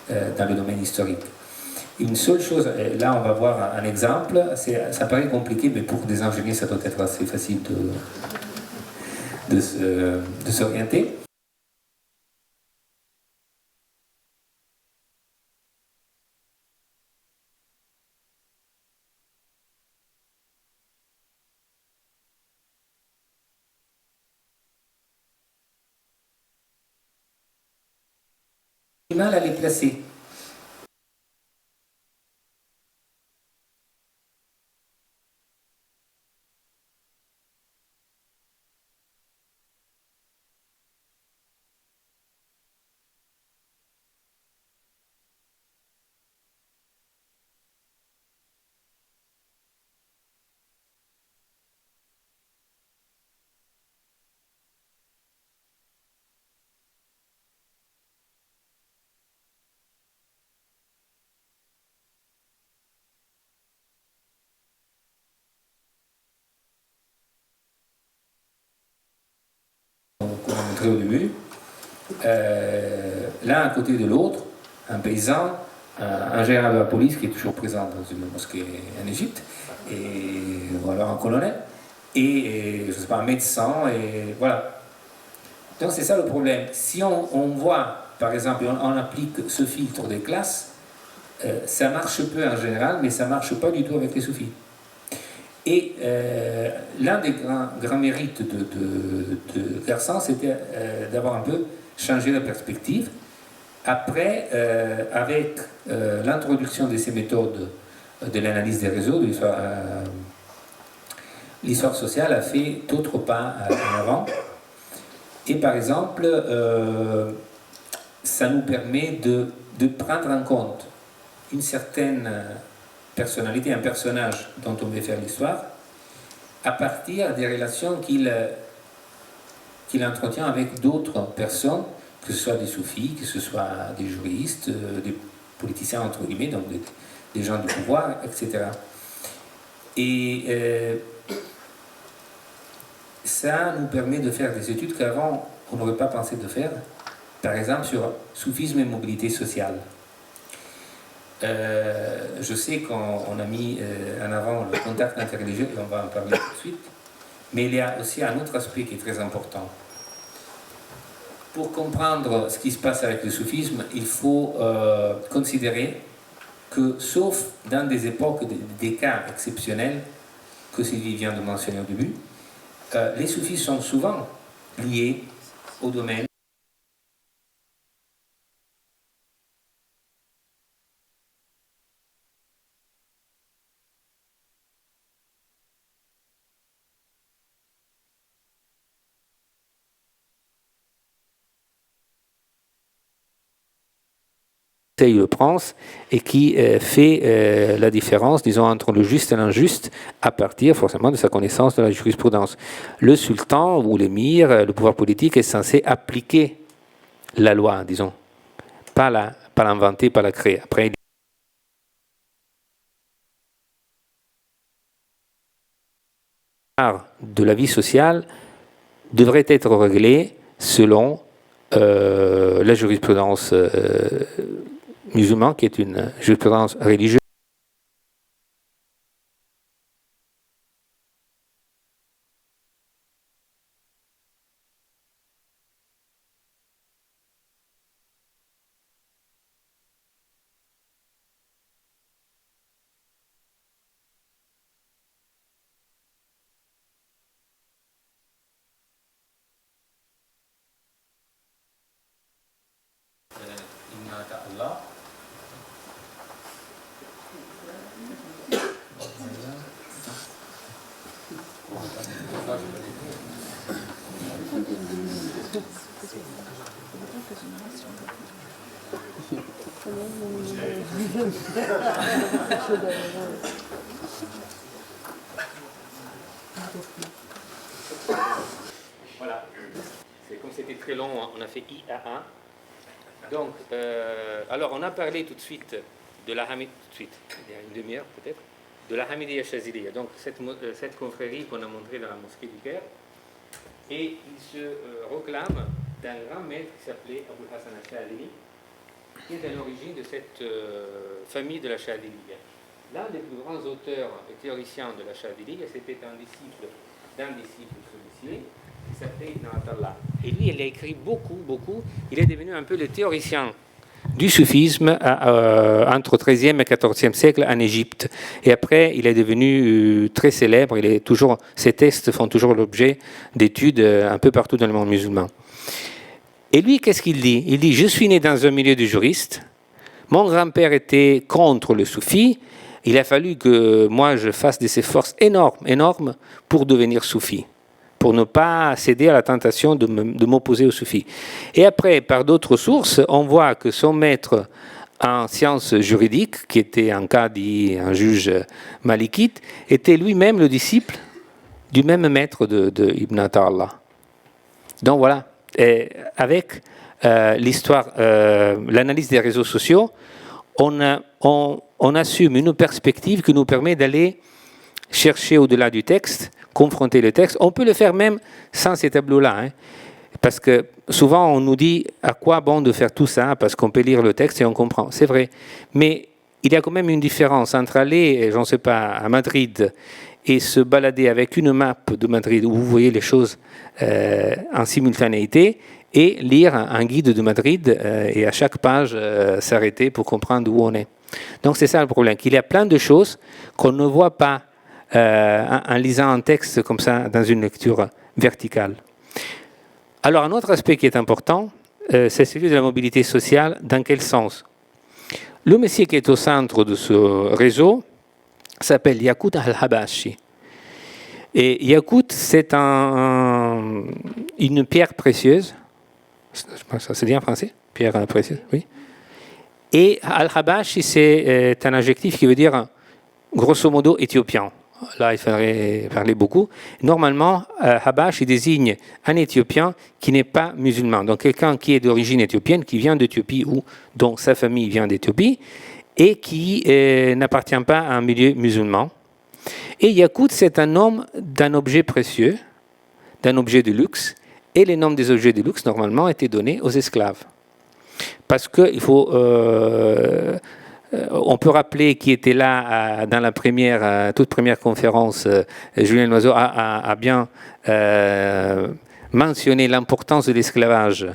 dans le domaine historique. Une seule chose, là on va voir un exemple, ça paraît compliqué, mais pour des ingénieurs ça doit être assez facile de s'orienter. Mal à les placer. montré au début, l'un à côté de l'autre, un paysan, un général de la police qui est toujours présent dans une mosquée en Égypte, et voilà, un colonel, et je ne sais pas, un médecin, et voilà. Donc c'est ça le problème. Si on voit, par exemple, on applique ce filtre des classes, ça marche peu en général, mais ça ne marche pas du tout avec les soufis. Et l'un des grands mérites de Garçon, c'était d'avoir un peu changé la perspective. Après, avec l'introduction de ces méthodes de l'analyse des réseaux, l'histoire sociale a fait d'autres pas en avant. Et par exemple, ça nous permet de prendre en compte une certaine personnalité, un personnage dont on veut faire l'histoire, à partir des relations qu'il entretient avec d'autres personnes, que ce soit des soufis, que ce soit des juristes, des politiciens entre guillemets, donc des gens du pouvoir, etc. Et ça nous permet de faire des études qu'avant on n'aurait pas pensé de faire, par exemple sur soufisme et mobilité sociale. Je sais qu'on a mis en avant le contact interreligieux, et on va en parler tout de suite, mais il y a aussi un autre aspect qui est très important. Pour comprendre ce qui se passe avec le soufisme, il faut considérer que, sauf dans des époques, des cas exceptionnels, que Sylvie vient de mentionner au début, les soufis sont souvent liés au domaine le prince et qui fait la différence, disons, entre le juste et l'injuste à partir forcément de sa connaissance de la jurisprudence. Le sultan ou l'émir, le pouvoir politique est censé appliquer la loi, disons, pas l'inventer, pas la créer. Après, de la vie sociale devrait être réglée selon la jurisprudence musulmane, qui est une jurisprudence religieuse. Voilà, c'est comme c'était très long, on a fait IA1. Donc, alors on a parlé tout de suite de la Hamid, tout de suite, il y a une demi-heure peut-être, de la Hamidiyya Chaziliya, donc cette confrérie qu'on a montrée dans la mosquée du Caire, et il se reclame d'un grand maître qui s'appelait Abul Hassan al-Shadili, qui est à l'origine de cette famille de la Chadiliya. L'un des plus grands auteurs et théoriciens de la Chadiliya, c'était un disciple d'un disciple sollicité, qui s'appelait Ibn Atallah. Et lui, il a écrit beaucoup. Il est devenu un peu le théoricien du soufisme entre 13e et 14e siècle en Égypte. Et après, il est devenu très célèbre. Ses textes font toujours l'objet d'études un peu partout dans le monde musulman. Et lui, qu'est-ce qu'il dit? Il dit, je suis né dans un milieu de juristes. Mon grand-père était contre le soufi. Il a fallu que moi, je fasse des efforts énormes pour devenir soufi, pour ne pas céder à la tentation de m'opposer au soufi. Et après, par d'autres sources, on voit que son maître en sciences juridiques, qui était un qadi, un juge malikite, était lui-même le disciple du même maître de Ibn Atallah. Donc voilà, et avec l'histoire, l'analyse des réseaux sociaux, on assume une perspective qui nous permet d'aller chercher au-delà du texte, confronter le texte. On peut le faire même sans ces tableaux-là. Parce que souvent, on nous dit à quoi bon de faire tout ça, parce qu'on peut lire le texte et on comprend. C'est vrai. Mais il y a quand même une différence entre aller, j'en sais pas, à Madrid et se balader avec une map de Madrid où vous voyez les choses en simultanéité et lire un guide de Madrid et à chaque page s'arrêter pour comprendre où on est. Donc c'est ça le problème, qu'il y a plein de choses qu'on ne voit pas en lisant un texte comme ça dans une lecture verticale. Alors un autre aspect qui est important, c'est celui de la mobilité sociale. Dans quel sens? Le monsieur qui est au centre de ce réseau s'appelle Yaqut al-Habashi. Et Yaqut, c'est une pierre précieuse. Ça se dit en français? Pierre précieuse, oui. Et al-Habashi, c'est un adjectif qui veut dire, grosso modo, éthiopien. Là, il faudrait parler beaucoup. Normalement, Habash, il désigne un Éthiopien qui n'est pas musulman. Donc, quelqu'un qui est d'origine éthiopienne, qui vient d'Éthiopie ou dont sa famille vient d'Éthiopie et qui n'appartient pas à un milieu musulman. Et Yaqut, c'est un nom d'un objet précieux, d'un objet de luxe. Et les noms des objets de luxe, normalement, étaient donnés aux esclaves. Parce qu'il faut... on peut rappeler qui était là dans la toute première conférence. Julien Loiseau a bien mentionné l'importance de l'esclavage,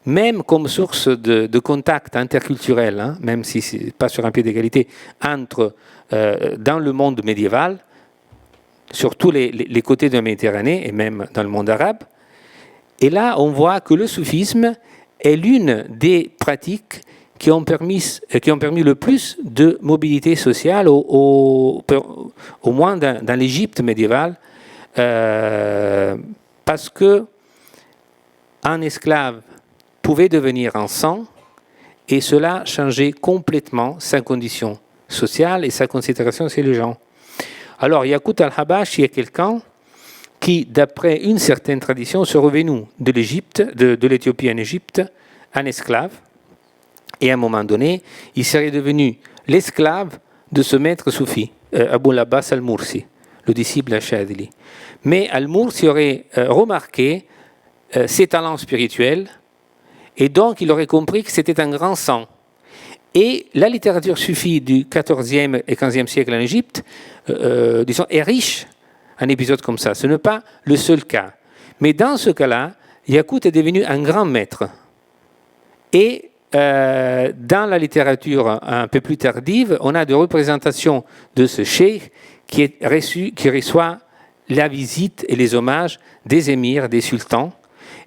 même comme source de contact interculturel, hein, même si ce n'est pas sur un pied d'égalité, dans le monde médiéval, sur tous les côtés de la Méditerranée et même dans le monde arabe. Et là, on voit que le soufisme est l'une des pratiques qui ont permis le plus de mobilité sociale, au moins dans l'Égypte médiévale, parce que un esclave pouvait devenir un sang, et cela changeait complètement sa condition sociale et sa considération chez les gens. Alors, Yaqut al-Habashi est quelqu'un qui, d'après une certaine tradition, se revenu de l'Égypte, de l'Éthiopie en Égypte, un esclave. Et à un moment donné, il serait devenu l'esclave de ce maître soufi, Abul Abbas al-Mursi, le disciple d'Al-Shadili. Mais al-Mursi aurait remarqué ses talents spirituels, et donc il aurait compris que c'était un grand sang. Et la littérature soufie du XIVe et XVe siècle en Égypte, disons, est riche en épisodes comme ça. Ce n'est pas le seul cas. Mais dans ce cas-là, Yaqut est devenu un grand maître. Et dans la littérature un peu plus tardive, on a des représentations de ce cheikh qui reçoit la visite et les hommages des émirs, des sultans.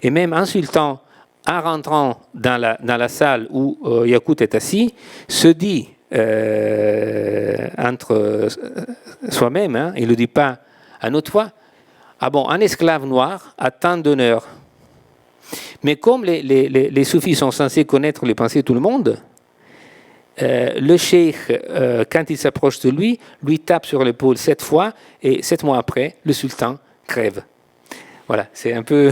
Et même un sultan, en rentrant dans la salle où Yaqut est assis, se dit entre soi-même, hein, il ne le dit pas à notre voix, ah bon, un esclave noir a tant d'honneur. Mais comme les soufis sont censés connaître les pensées de tout le monde, le cheikh, quand il s'approche de lui tape sur l'épaule 7 fois, et 7 mois après, le sultan crève. Voilà, c'est un peu...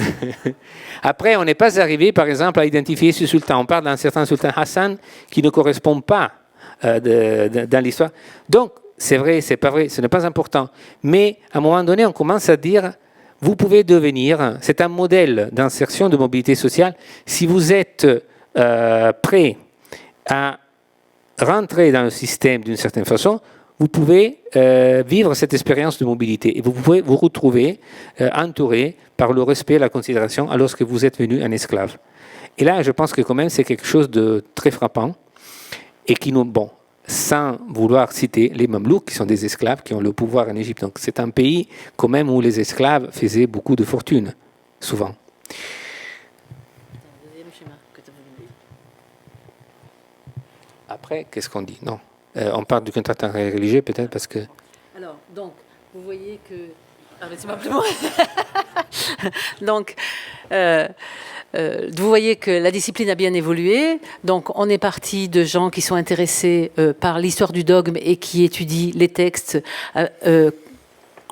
Après, on n'est pas arrivé, par exemple, à identifier ce sultan. On parle d'un certain sultan Hassan qui ne correspond pas dans l'histoire. Donc, c'est vrai, c'est pas vrai, ce n'est pas important. Mais à un moment donné, on commence à dire... Vous pouvez devenir, c'est un modèle d'insertion de mobilité sociale, si vous êtes prêt à rentrer dans le système d'une certaine façon, vous pouvez vivre cette expérience de mobilité et vous pouvez vous retrouver entouré par le respect et la considération alors que vous êtes venu un esclave. Et là, je pense que quand même c'est quelque chose de très frappant et qui nous... Bon, sans vouloir citer les Mamelouks, qui sont des esclaves, qui ont le pouvoir en Égypte. Donc c'est un pays quand même où les esclaves faisaient beaucoup de fortune, souvent. Après, qu'est-ce qu'on dit? Non. On parle du contrat religieux peut-être parce que... Alors, donc, vous voyez que... Arrêtez-moi plus loin. Donc... vous voyez que la discipline a bien évolué. Donc, on est parti de gens qui sont intéressés par l'histoire du dogme et qui étudient les textes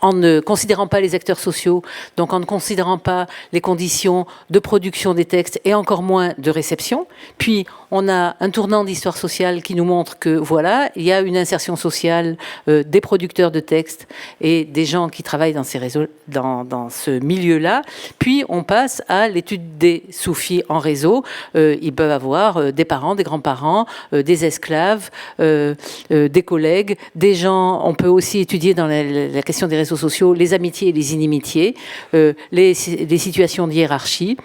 en ne considérant pas les acteurs sociaux, donc en ne considérant pas les conditions de production des textes et encore moins de réception. Puis, on a un tournant d'histoire sociale qui nous montre que, voilà, il y a une insertion sociale des producteurs de textes et des gens qui travaillent dans ces réseaux, dans ce milieu-là. Puis, on passe à l'étude des soufis en réseau. Ils peuvent avoir des parents, des grands-parents, des esclaves, des collègues, des gens. On peut aussi étudier dans la question des réseaux sociaux les amitiés et les inimitiés, les situations de hiérarchie.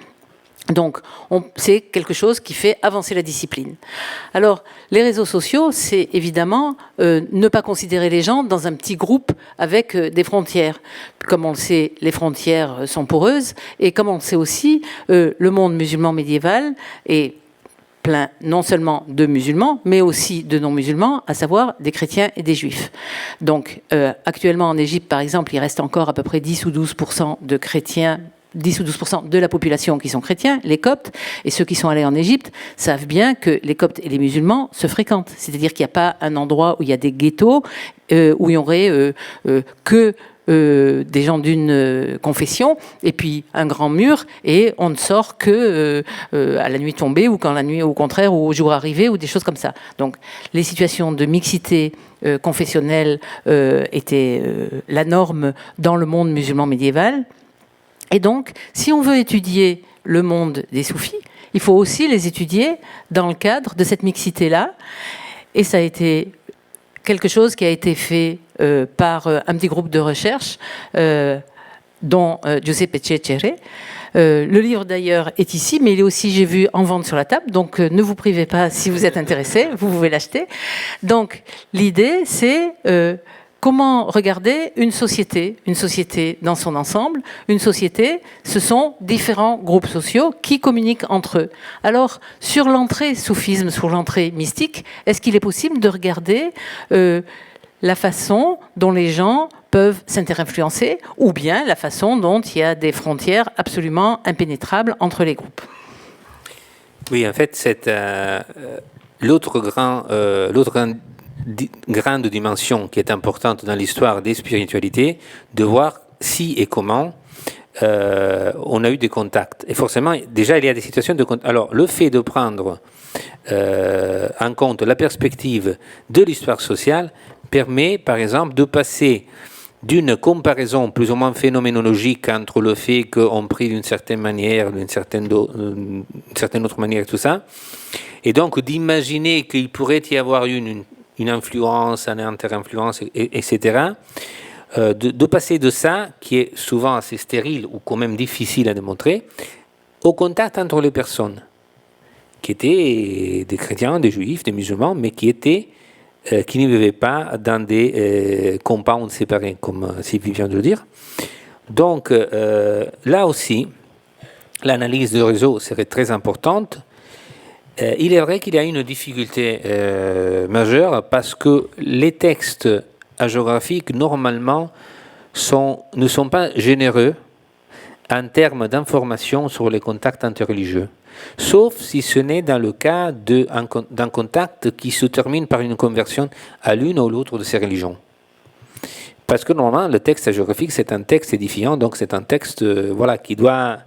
Donc, c'est quelque chose qui fait avancer la discipline. Alors, les réseaux sociaux, c'est évidemment ne pas considérer les gens dans un petit groupe avec des frontières. Comme on le sait, les frontières sont poreuses, et comme on le sait aussi, le monde musulman médiéval est plein non seulement de musulmans, mais aussi de non-musulmans, à savoir des chrétiens et des juifs. Donc, actuellement en Égypte, par exemple, il reste encore à peu près 10 ou 12% de chrétiens, 10 ou 12% de la population qui sont chrétiens, les Coptes, et ceux qui sont allés en Égypte savent bien que les Coptes et les musulmans se fréquentent. C'est-à-dire qu'il n'y a pas un endroit où il y a des ghettos, où il y aurait que des gens d'une confession, et puis un grand mur, et on ne sort que à la nuit tombée, ou quand la nuit, au contraire, ou au jour arrivé, ou des choses comme ça. Donc, les situations de mixité confessionnelle étaient la norme dans le monde musulman médiéval. Et donc, si on veut étudier le monde des soufis, il faut aussi les étudier dans le cadre de cette mixité-là. Et ça a été quelque chose qui a été fait par un petit groupe de recherche, dont Giuseppe Cecere. Le livre, d'ailleurs, est ici, mais il est aussi, j'ai vu, en vente sur la table. Donc, ne vous privez pas si vous êtes intéressé, vous pouvez l'acheter. Donc, l'idée, c'est comment regarder une société dans son ensemble. Une société, ce sont différents groupes sociaux qui communiquent entre eux. Alors, sur l'entrée soufisme, sur l'entrée mystique, est-ce qu'il est possible de regarder la façon dont les gens peuvent s'inter-influencer, ou bien la façon dont il y a des frontières absolument impénétrables entre les groupes? Oui, en fait, c'est l'autre grande dimension qui est importante dans l'histoire des spiritualités, de voir si et comment on a eu des contacts. Et forcément, déjà, il y a des situations de contact. Alors, le fait de prendre en compte la perspective de l'histoire sociale permet, par exemple, de passer d'une comparaison plus ou moins phénoménologique entre le fait qu'on prie d'une certaine manière, d'une certaine autre manière, tout ça, et donc d'imaginer qu'il pourrait y avoir une influence, une inter-influence, etc., de passer de ça, qui est souvent assez stérile ou quand même difficile à démontrer, au contact entre les personnes, qui étaient des chrétiens, des juifs, des musulmans, mais qui ne vivaient pas dans des compounds séparés, comme Sylvie vient de le dire. Donc, là aussi, l'analyse de réseau serait très importante. Il est vrai qu'il y a une difficulté majeure parce que les textes hagiographiques, normalement, ne sont pas généreux en termes d'informations sur les contacts interreligieux. Sauf si ce n'est dans le cas d'un contact qui se termine par une conversion à l'une ou l'autre de ces religions. Parce que normalement, le texte hagiographique, c'est un texte édifiant, donc c'est un texte qui doit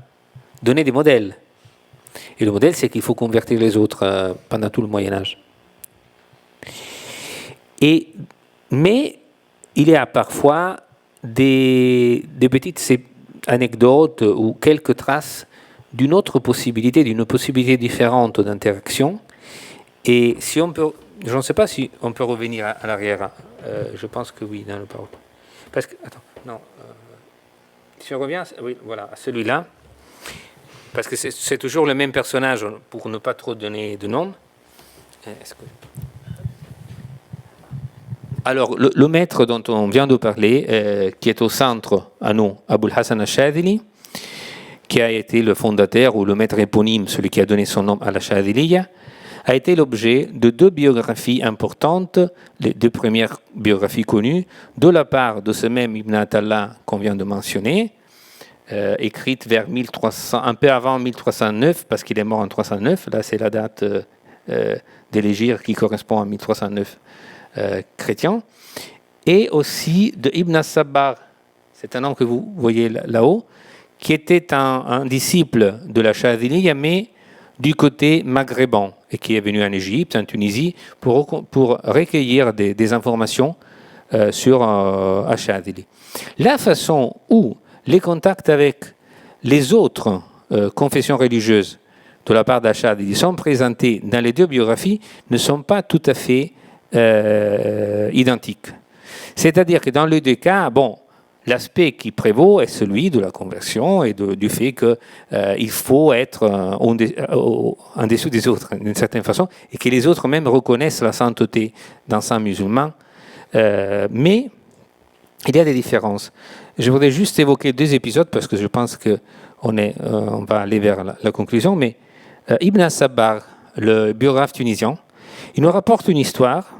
donner des modèles. Et le modèle, c'est qu'il faut convertir les autres pendant tout le Moyen-Âge. Mais il y a parfois des petites anecdotes ou quelques traces d'une possibilité différente d'interaction. Et si on peut, je ne sais pas si on peut revenir à l'arrière. Je pense que oui, dans le PowerPoint. Parce que, attends, non. Si on revient, oui, voilà, à celui-là. Parce que c'est toujours le même personnage, pour ne pas trop donner de nom. Alors, le maître dont on vient de parler, qui est au centre à nous, Abul Hassan al-Shadhili, qui a été le fondateur ou le maître éponyme, celui qui a donné son nom à la Shadhiliya, a été l'objet de deux biographies importantes, les deux premières biographies connues, de la part de ce même Ibn Attallah qu'on vient de mentionner, écrite vers 1300, un peu avant 1309, parce qu'il est mort en 309, là c'est la date de l'hégire qui correspond à 1309 chrétien, et aussi de Ibn Sabbar c'est un homme que vous voyez là-haut, qui était un disciple de la Chaziliya, mais du côté maghrébin, et qui est venu en Égypte, en Tunisie, pour recueillir des informations sur Achadili. La façon où les contacts avec les autres confessions religieuses de la part d'Achadili sont présentés dans les deux biographies ne sont pas tout à fait identiques. C'est-à-dire que dans les deux cas, bon, l'aspect qui prévaut est celui de la conversion et du fait qu'il faut être en dessous des autres, d'une certaine façon, et que les autres même reconnaissent la sainteté d'un saint musulman. Mais il y a des différences. Je voudrais juste évoquer 2 épisodes parce que je pense qu'on va aller vers la conclusion. Mais Ibn as-Sabbar, le biographe tunisien, il nous rapporte une histoire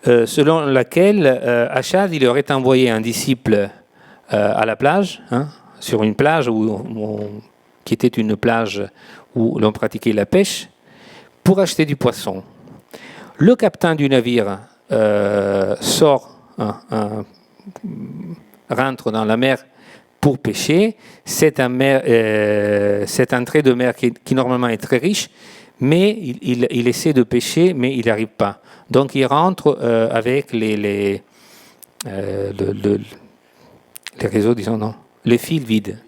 selon laquelle Achad il aurait envoyé un disciple à la plage, sur une plage qui était une plage où l'on pratiquait la pêche, pour acheter du poisson. Le capitaine du navire sort, rentre dans la mer pour pêcher. C'est un trait de mer qui normalement est très riche, mais il essaie de pêcher, mais il n'y arrive pas. Donc il rentre avec les réseaux, disons, non, les fils vides.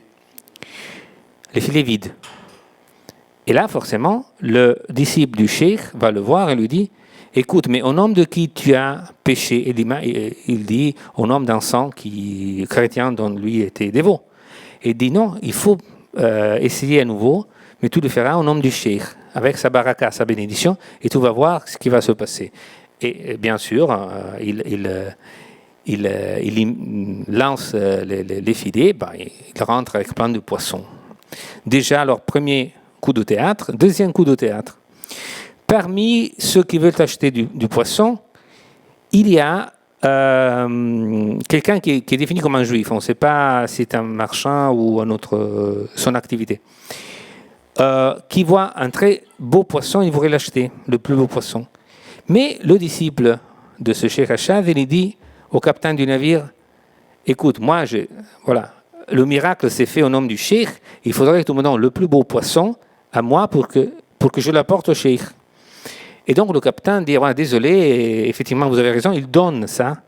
Les filets vides. Et là, forcément, le disciple du cheikh va le voir et lui dit: écoute, mais au nom de qui tu as péché? Il dit au nom d'un sang chrétien dont lui était dévot. Et il dit non, il faut essayer à nouveau, mais tu le feras au nom du cheikh, avec sa baraka, sa bénédiction, et tu vas voir ce qui va se passer. Et bien sûr, il lance les filets, il rentre avec plein de poissons. Déjà, leur premier coup de théâtre. Deuxième coup de théâtre. Parmi ceux qui veulent acheter du poisson, il y a quelqu'un qui est défini comme un juif. On ne sait pas si c'est un marchand ou un autre, son activité. Qui voit un très beau poisson, il voudrait l'acheter, le plus beau poisson. Mais le disciple de ce cheikh Achad, il dit au capitaine du navire: écoute, moi, voilà, le miracle s'est fait au nom du cheikh, il faudrait que tu me donnes le plus beau poisson à moi pour que je l'apporte au cheikh. Et donc le capitaine dit: ouais, désolé, effectivement vous avez raison, il donne ça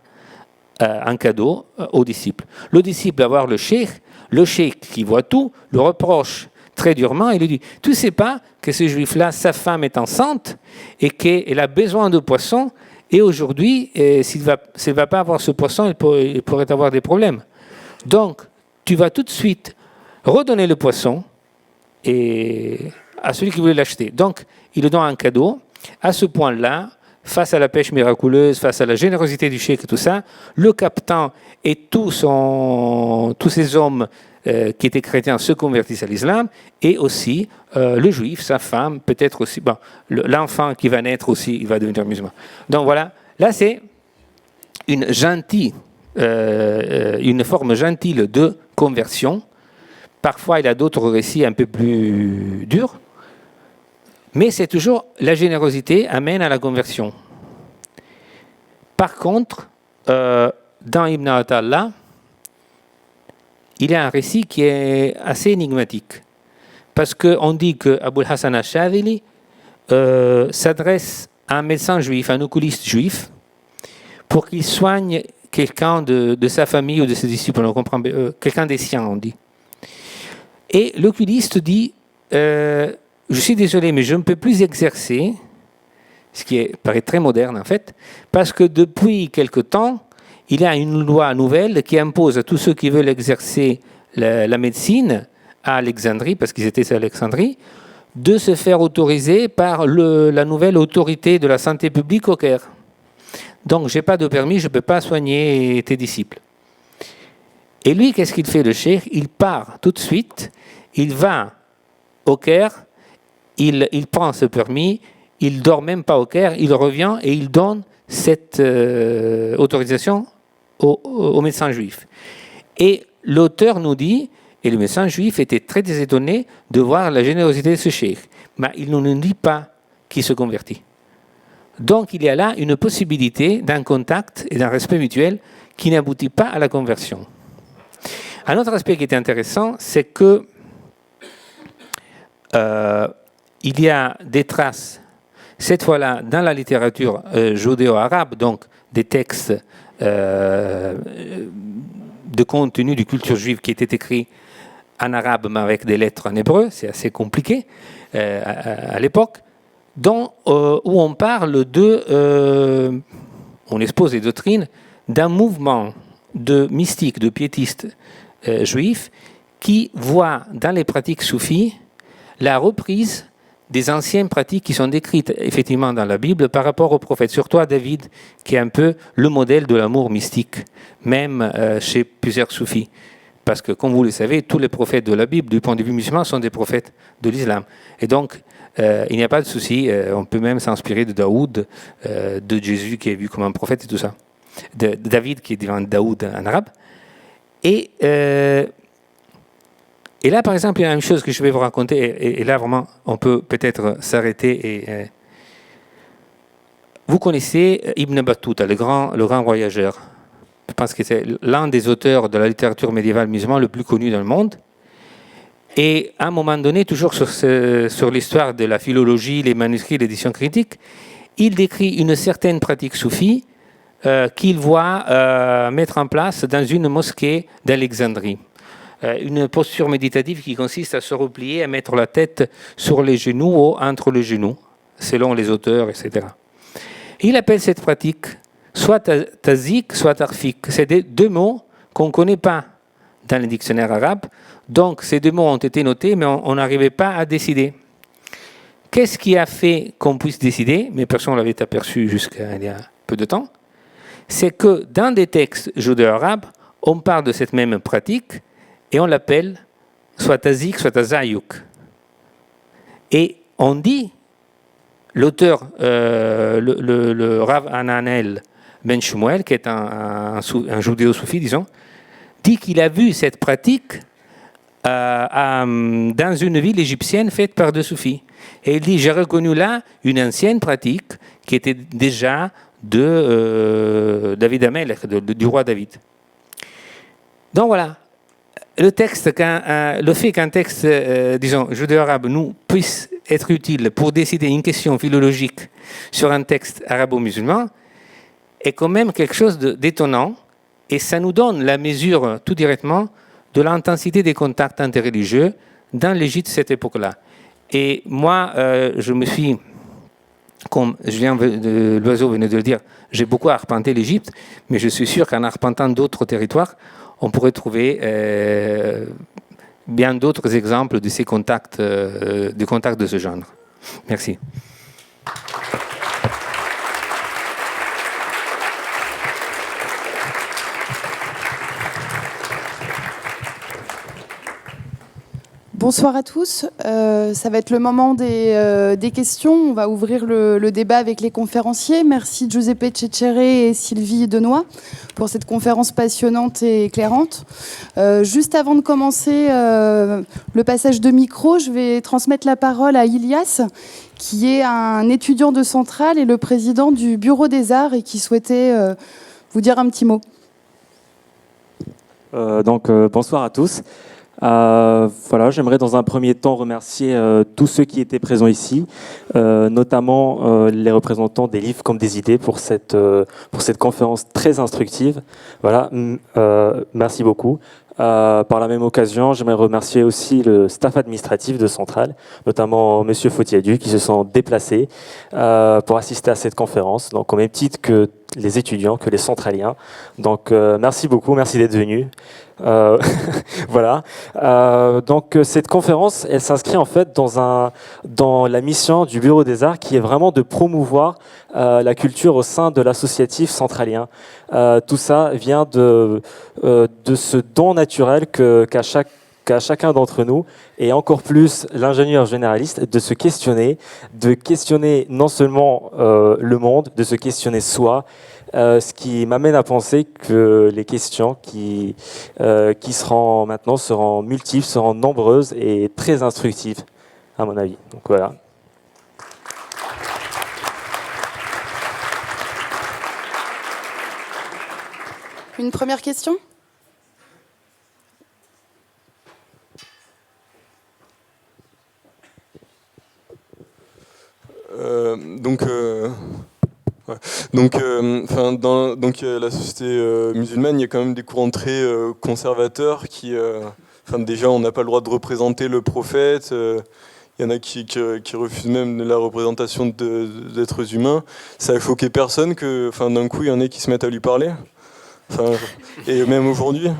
en cadeau au disciple. Le disciple va voir le cheikh qui voit tout, le reproche très durement, il lui dit: tu ne sais pas que ce juif-là, sa femme est enceinte et qu'elle a besoin de poisson, et aujourd'hui, s'il ne va pas avoir ce poisson, il pourrait avoir des problèmes. Donc, tu vas tout de suite redonner le poisson à celui qui voulait l'acheter. Donc, il le donne en cadeau. À ce point-là, face à la pêche miraculeuse, face à la générosité du cheikh et tout ça, le capitaine et tous ces hommes qui étaient chrétiens se convertissent à l'islam, et aussi le juif, sa femme, peut-être aussi, l'enfant qui va naître aussi, il va devenir musulman. Donc voilà, là c'est une forme gentille de conversion. Parfois il y a d'autres récits un peu plus durs, mais c'est toujours la générosité amène à la conversion. Par contre, dans Ibn Attallah, il y a un récit qui est assez énigmatique. Parce qu'on dit que Abul Hassan al-Shadhili s'adresse à un médecin juif, un oculiste juif, pour qu'il soigne quelqu'un de sa famille ou de ses disciples. On comprend, quelqu'un des siens, on dit. Et l'oculiste dit: je suis désolé, mais je ne peux plus exercer, ce qui paraît très moderne en fait, parce que depuis quelque temps, il y a une loi nouvelle qui impose à tous ceux qui veulent exercer la médecine à Alexandrie, parce qu'ils étaient à Alexandrie, de se faire autoriser par la nouvelle autorité de la santé publique au Caire. Donc, je n'ai pas de permis, je ne peux pas soigner tes disciples. Et lui, qu'est-ce qu'il fait, le cheikh? Il part tout de suite, il va au Caire, il prend ce permis, il ne dort même pas au Caire, il revient et il donne cette autorisation au médecin juif. Et l'auteur nous dit, et le médecin juif était très étonné de voir la générosité de ce cheikh, mais il ne nous dit pas qu'il se convertit. Donc il y a là une possibilité d'un contact et d'un respect mutuel qui n'aboutit pas à la conversion. Un autre aspect qui était intéressant, c'est que il y a des traces, cette fois-là, dans la littérature judéo-arabe, donc des textes de contenu de culture juive qui étaient écrits en arabe, mais avec des lettres en hébreu, c'est assez compliqué à l'époque, où on parle on expose les doctrines d'un mouvement de mystiques, de piétistes juifs qui voient dans les pratiques soufis la reprise des anciennes pratiques qui sont décrites effectivement dans la Bible par rapport aux prophètes, surtout à David, qui est un peu le modèle de l'amour mystique, même chez plusieurs soufis. Parce que, comme vous le savez, tous les prophètes de la Bible, du point de vue musulman, sont des prophètes de l'islam. Et donc, il n'y a pas de souci, on peut même s'inspirer de Daoud, de Jésus qui est vu comme un prophète et tout ça. De David qui est devant Daoud en arabe. Et là, par exemple, il y a une chose que je vais vous raconter, et là, vraiment, on peut peut-être s'arrêter. Vous connaissez Ibn Battuta, le grand voyageur. Je pense que c'est l'un des auteurs de la littérature médiévale musulmane le plus connu dans le monde. Et à un moment donné, toujours sur l'histoire de la philologie, les manuscrits, l'édition critique, il décrit une certaine pratique soufie qu'il voit mettre en place dans une mosquée d'Alexandrie. Une posture méditative qui consiste à se replier, à mettre la tête sur les genoux ou entre les genoux, selon les auteurs, etc. Il appelle cette pratique soit tazik, soit tarfik. C'est deux mots qu'on ne connaît pas dans le dictionnaire arabe. Donc, ces deux mots ont été notés, mais on n'arrivait pas à décider. Qu'est-ce qui a fait qu'on puisse décider, mais personne ne l'avait aperçu jusqu'à il y a peu de temps, c'est que dans des textes judéo-arabes, on parle de cette même pratique et on l'appelle soit tazik, soit tazayuk. Et on dit, l'auteur, le Rav Hananel Ben Shmuel, qui est un judéo-soufi, disons, dit qu'il a vu cette pratique dans une ville égyptienne faite par deux soufis. Et il dit, j'ai reconnu là une ancienne pratique qui était déjà de David Amelech, du roi David. Donc voilà, le fait qu'un texte, disons, judéo-arabe nous puisse être utile pour décider une question philologique sur un texte arabo-musulman est quand même quelque chose d'étonnant, et ça nous donne la mesure tout directement de l'intensité des contacts interreligieux dans l'Égypte de cette époque-là. Et moi, je me suis, comme l'oiseau venait de le dire, j'ai beaucoup arpenté l'Égypte, mais je suis sûr qu'en arpentant d'autres territoires, on pourrait trouver bien d'autres exemples de ces contacts, de contacts de ce genre. Merci. Bonsoir à tous. Ça va être le moment des questions. On va ouvrir le débat avec les conférenciers. Merci Giuseppe Cecere et Sylvie Denoy pour cette conférence passionnante et éclairante. Juste avant de commencer le passage de micro, je vais transmettre la parole à Ilias, qui est un étudiant de Centrale et le président du Bureau des Arts et qui souhaitait vous dire un petit mot. Bonsoir à tous. Voilà, j'aimerais dans un premier temps remercier tous ceux qui étaient présents ici, notamment les représentants des livres comme des idées pour cette conférence très instructive. Voilà, merci beaucoup. Par la même occasion, j'aimerais remercier aussi le staff administratif de Centrale, notamment Monsieur Fautiadu, qui se sont déplacés pour assister à cette conférence, donc au même titre que les étudiants, que les centraliens. Donc merci beaucoup, merci d'être venus. Voilà. Donc cette conférence, elle s'inscrit en fait dans la mission du Bureau des Arts, qui est vraiment de promouvoir la culture au sein de l'associatif centralien. Tout ça vient de ce don naturel qu'à chacun d'entre nous, et encore plus l'ingénieur généraliste, de se questionner, non seulement le monde, de se questionner soi, ce qui m'amène à penser que les questions qui seront multiples, seront nombreuses et très instructives, à mon avis. Donc voilà. Une première question ? la société musulmane, il y a quand même des courants très conservateurs qui, déjà, on n'a pas le droit de représenter le prophète. Il y en a qui refusent même la représentation d'êtres humains. Ça a choqué personne que, d'un coup, il y en ait qui se mettent à lui parler. Et même aujourd'hui.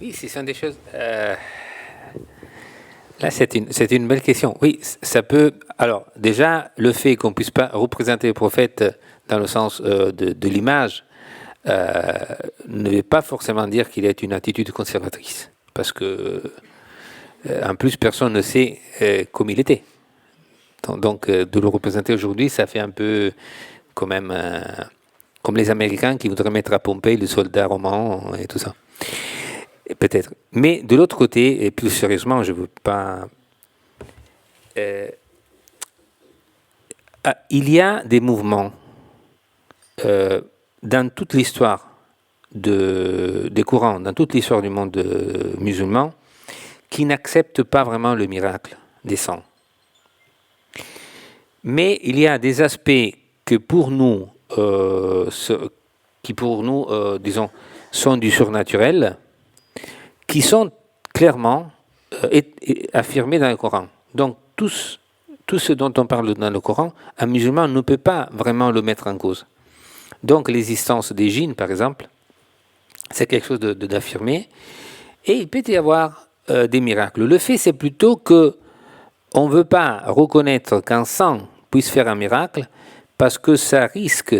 Oui, ce sont des choses. Là, c'est une belle question. Oui, ça peut. Alors, déjà, le fait qu'on puisse pas représenter le prophète dans le sens de l'image ne veut pas forcément dire qu'il ait une attitude conservatrice, parce que en plus, personne ne sait comment il était. Donc, de le représenter aujourd'hui, ça fait un peu quand même comme les Américains qui voudraient mettre à Pompéi le soldat roman et tout ça. Peut-être. Mais de l'autre côté, et plus sérieusement, je ne veux pas... il y a des mouvements dans toute l'histoire des courants, dans toute l'histoire du monde musulman, qui n'acceptent pas vraiment le miracle des sangs. Mais il y a des aspects que pour nous, disons, sont du surnaturel, qui sont clairement affirmés dans le Coran. Donc, tout ce dont on parle dans le Coran, un musulman ne peut pas vraiment le mettre en cause. Donc, l'existence des djinns, par exemple, c'est quelque chose d'affirmé. Et il peut y avoir des miracles. Le fait, c'est plutôt que on ne veut pas reconnaître qu'un sang puisse faire un miracle parce que ça risque,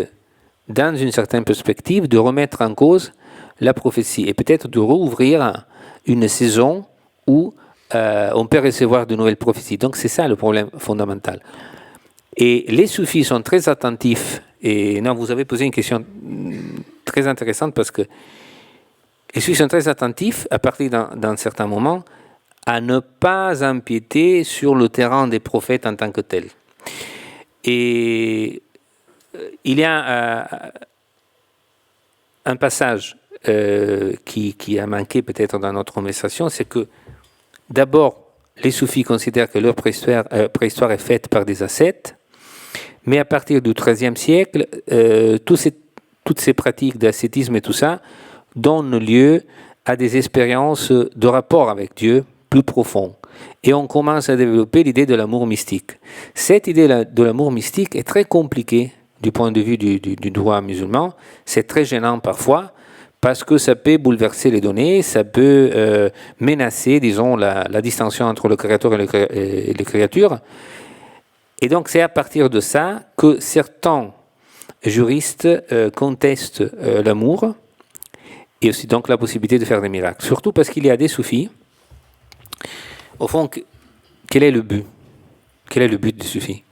dans une certaine perspective, de remettre en cause la prophétie et peut-être de rouvrir une saison où on peut recevoir de nouvelles prophéties. Donc c'est ça le problème fondamental. Et les soufis sont très attentifs. Et non, vous avez posé une question très intéressante parce que les soufis sont très attentifs à partir d'un certain moment à ne pas empiéter sur le terrain des prophètes en tant que tel. Et il y a un passage qui a manqué peut-être dans notre conversation, c'est que d'abord, les soufis considèrent que leur préhistoire est faite par des ascètes, mais à partir du XIIIe siècle, toutes ces pratiques d'ascétisme et tout ça donnent lieu à des expériences de rapport avec Dieu plus profond. Et on commence à développer l'idée de l'amour mystique. Cette idée de l'amour mystique est très compliquée du point de vue du droit musulman. C'est très gênant parfois, parce que ça peut bouleverser les données, ça peut menacer, disons, la distinction entre le créateur et les créatures. Et donc c'est à partir de ça que certains juristes contestent l'amour et aussi donc la possibilité de faire des miracles. Surtout parce qu'il y a des soufis. Au fond, quel est le but? Quel est le but des soufis?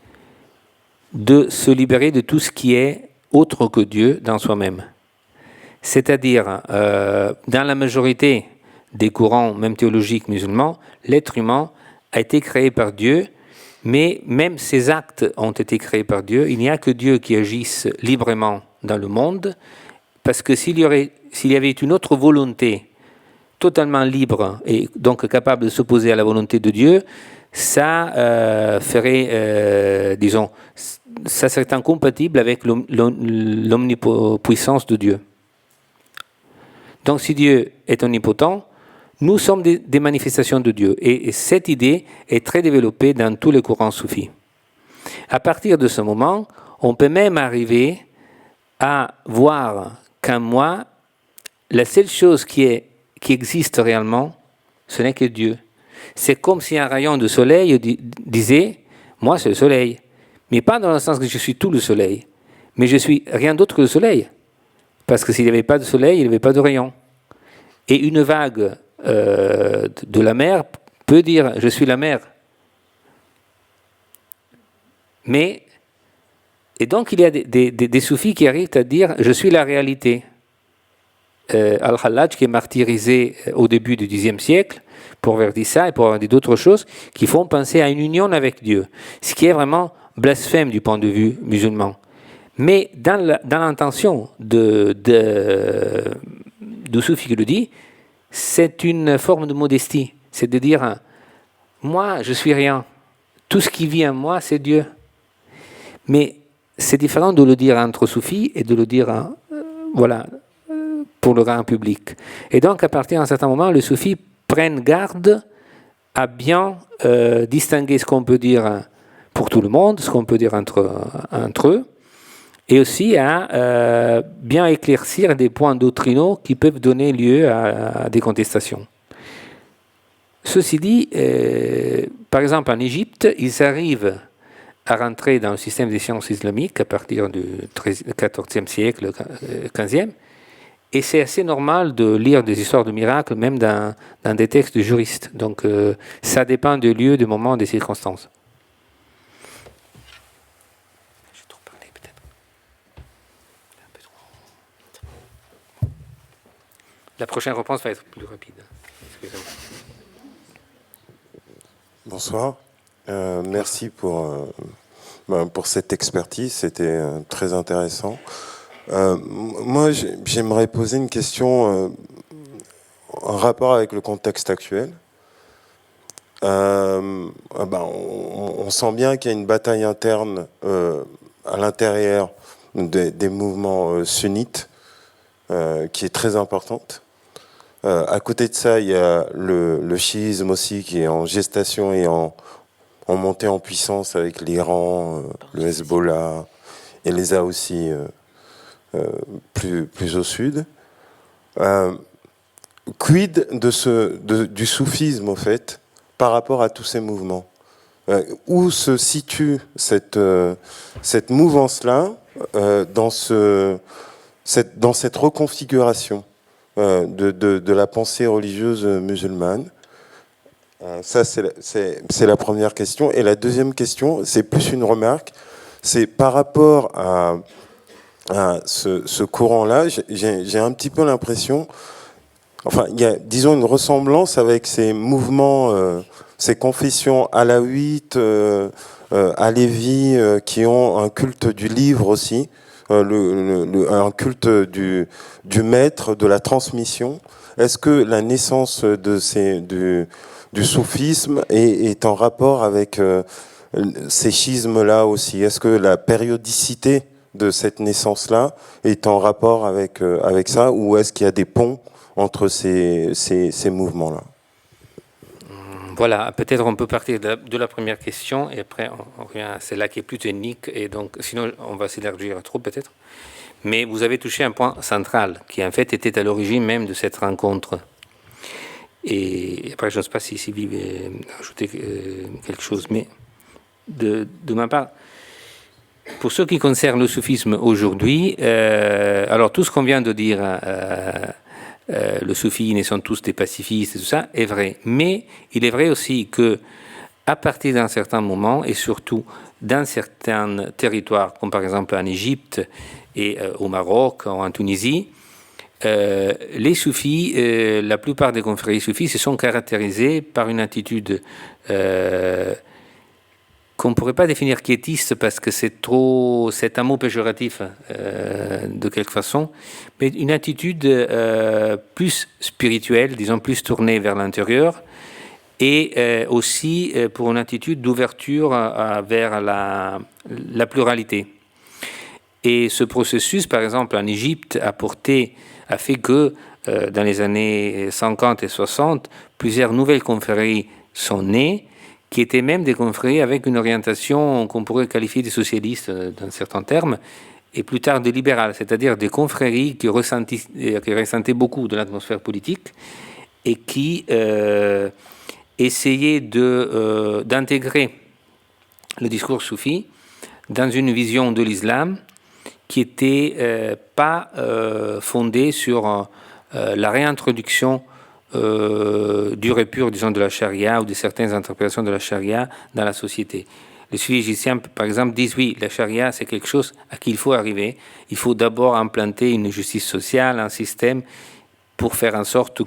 De se libérer de tout ce qui est autre que Dieu dans soi-même. C'est-à-dire, dans la majorité des courants, même théologiques musulmans, l'être humain a été créé par Dieu, mais même ses actes ont été créés par Dieu. Il n'y a que Dieu qui agisse librement dans le monde, parce que s'il y avait une autre volonté totalement libre et donc capable de s'opposer à la volonté de Dieu, ça ferait, disons, ça serait incompatible avec l'omnipuissance de Dieu. Donc si Dieu est omnipotent, nous sommes des manifestations de Dieu. Et cette idée est très développée dans tous les courants soufis. À partir de ce moment, on peut même arriver à voir qu'en moi, la seule chose qui existe réellement, ce n'est que Dieu. C'est comme si un rayon de soleil disait « moi c'est le soleil ». Mais pas dans le sens que je suis tout le soleil, mais je suis rien d'autre que le soleil. Parce que s'il n'y avait pas de soleil, il n'y avait pas de rayon. Et une vague de la mer peut dire « je suis la mer ». Et donc il y a des soufis qui arrivent à dire « je suis la réalité ». Al-Hallaj, qui est martyrisé au début du Xe siècle, pour avoir dit ça et pour avoir dit d'autres choses qui font penser à une union avec Dieu, ce qui est vraiment blasphème du point de vue musulman. Mais dans l'intention du soufi qui le dit, c'est une forme de modestie. C'est de dire, moi, je suis rien. tout ce qui vit en moi, c'est Dieu. Mais c'est différent de le dire entre soufis et de le dire pour le grand public. Et donc, à partir d'un certain moment, les soufis prennent garde à bien distinguer ce qu'on peut dire pour tout le monde, ce qu'on peut dire entre eux, et aussi à bien éclaircir des points doctrinaux qui peuvent donner lieu à des contestations. Ceci dit, par exemple en Égypte, ils arrivent à rentrer dans le système des sciences islamiques à partir du XIVe siècle, XVe, et c'est assez normal de lire des histoires de miracles, même dans des textes de juristes. Donc ça dépend du lieu, du moment, des circonstances. J'ai trop parlé peut-être. Un peu trop. La prochaine réponse va être plus rapide. Excusez-moi. Bonsoir. Merci pour cette expertise, c'était très intéressant. Moi, j'aimerais poser une question en rapport avec le contexte actuel. On sent bien qu'il y a une bataille interne à l'intérieur des mouvements sunnites qui est très importante. À côté de ça, il y a le chiisme aussi qui est en gestation et en montée en puissance avec l'Iran, le Hezbollah et les A aussi plus au sud. Quid du soufisme, au fait, par rapport à tous ces mouvements? Où se situe cette mouvance-là dans cette reconfiguration de la pensée religieuse musulmane? Ça, c'est la première question. Et la deuxième question, c'est plus une remarque. C'est par rapport à ce courant-là, j'ai un petit peu l'impression, enfin, il y a, disons, une ressemblance avec ces mouvements, ces confessions alaouites, alévis, qui ont un culte du livre aussi, un culte du maître, de la transmission. Est-ce que la naissance du soufisme est en rapport avec ces schismes-là aussi? Est-ce que la périodicité de cette naissance-là est en rapport avec ça, ou est-ce qu'il y a des ponts entre ces mouvements-là? Voilà, peut-être on peut partir de la première question et après on revient à celle-là qui est plus technique, et donc sinon on va s'élargir trop peut-être. Mais vous avez touché un point central qui en fait était à l'origine même de cette rencontre. Et après je ne sais pas si Sylvie veut ajouter quelque chose, mais de ma part, pour ce qui concerne le soufisme aujourd'hui, alors tout ce qu'on vient de dire, le soufi, ils sont tous des pacifistes et tout ça, est vrai. Mais il est vrai aussi que à partir d'un certain moment, et surtout dans certains territoires, comme par exemple en Égypte et au Maroc, ou en Tunisie, les soufis, la plupart des confréries soufis se sont caractérisés par une attitude qu'on ne pourrait pas définir quiétiste parce que c'est un mot péjoratif de quelque façon, mais une attitude plus spirituelle, disons plus tournée vers l'intérieur, et aussi pour une attitude d'ouverture vers la pluralité. Et ce processus, par exemple en Égypte, a fait que dans les années 50 et 60, plusieurs nouvelles confréries sont nées, qui étaient même des confréries avec une orientation qu'on pourrait qualifier de socialiste dans certains termes, et plus tard de libérale, c'est-à-dire des confréries qui ressentaient beaucoup de l'atmosphère politique et qui essayaient d'intégrer le discours soufi dans une vision de l'islam qui n'était pas fondée sur la réintroduction dur et pur, disons, de la charia ou de certaines interprétations de la charia dans la société. Les soufis égyptiens, par exemple, disent oui, la charia, c'est quelque chose à qui il faut arriver. Il faut d'abord implanter une justice sociale, un système, pour faire en sorte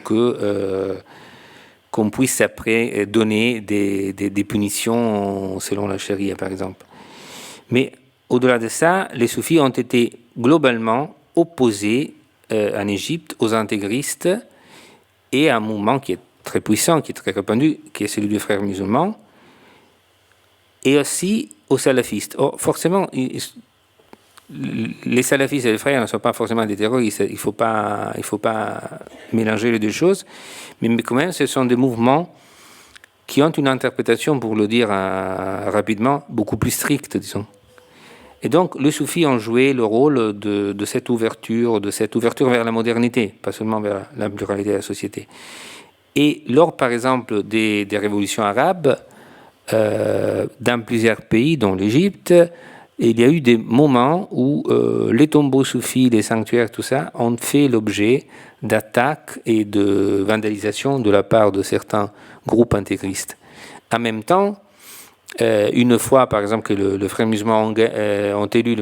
qu'on puisse après donner des punitions selon la charia, par exemple. Mais au-delà de ça, les soufis ont été globalement opposés en Égypte aux intégristes et à un mouvement qui est très puissant, qui est très répandu, qui est celui des frères musulmans, et aussi aux salafistes. Or, forcément, les salafistes et les frères ne sont pas forcément des terroristes. Il ne faut pas mélanger les deux choses. Mais quand même, ce sont des mouvements qui ont une interprétation, pour le dire rapidement, beaucoup plus stricte, disons. Et donc, les soufis ont joué le rôle de cette ouverture vers la modernité, pas seulement vers la pluralité de la société. Et lors, par exemple, des révolutions arabes, dans plusieurs pays, dont l'Égypte, il y a eu des moments où les tombeaux soufis, les sanctuaires, tout ça, ont fait l'objet d'attaques et de vandalisation de la part de certains groupes intégristes. En même temps, une fois, par exemple, que le frère musulman ont élu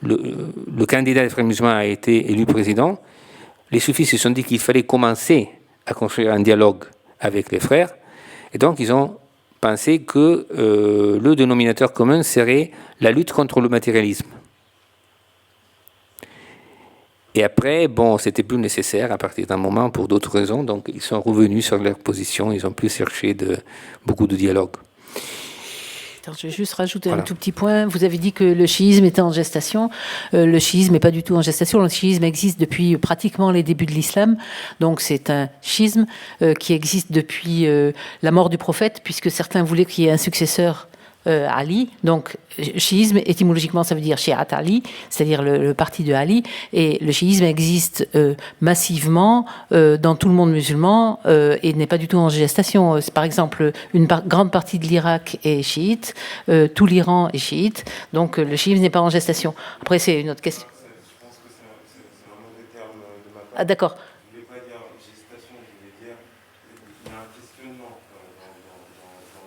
le candidat des frères musulmans a été élu président, les soufis se sont dit qu'il fallait commencer à construire un dialogue avec les frères, et donc ils ont pensé que le dénominateur commun serait la lutte contre le matérialisme. Et après, bon, c'était plus nécessaire à partir d'un moment pour d'autres raisons, donc ils sont revenus sur leur position, ils ont plus cherché beaucoup de dialogue. Alors, je vais juste rajouter un tout petit point. Vous avez dit que le chiisme était en gestation. Le chiisme n'est pas du tout en gestation. Le chiisme existe depuis pratiquement les débuts de l'islam. Donc c'est un schisme qui existe depuis la mort du prophète, puisque certains voulaient qu'il y ait un successeur Ali. Donc, chiisme, étymologiquement, ça veut dire Shi'at Ali, c'est-à-dire le parti de Ali. Et le chiisme existe massivement dans tout le monde musulman et n'est pas du tout en gestation. Par exemple, une grande partie de l'Irak est chiite, tout l'Iran est chiite. Donc, le chiisme n'est pas en gestation. Après, c'est une autre question. Je pense que c'est un mauvais terme de ma part. Ah, d'accord. Je ne voulais pas dire gestation, je voulais dire qu'il y a un questionnement dans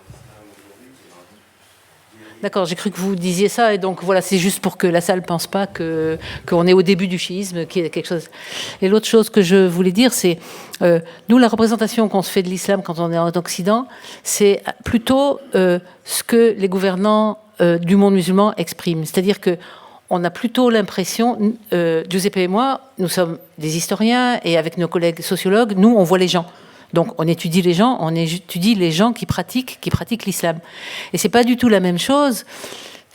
l'islam aujourd'hui qui est D'accord, j'ai cru que vous disiez ça, et donc voilà, c'est juste pour que la salle ne pense pas qu'on est au début du chiisme, qu'il y a quelque chose. Et l'autre chose que je voulais dire, c'est, nous, la représentation qu'on se fait de l'islam quand on est en Occident, c'est plutôt ce que les gouvernants du monde musulman expriment. C'est-à-dire que on a plutôt l'impression, Giuseppe et moi, nous sommes des historiens, et avec nos collègues sociologues, nous, on voit les gens. Donc, on étudie les gens qui pratiquent l'islam. Et c'est pas du tout la même chose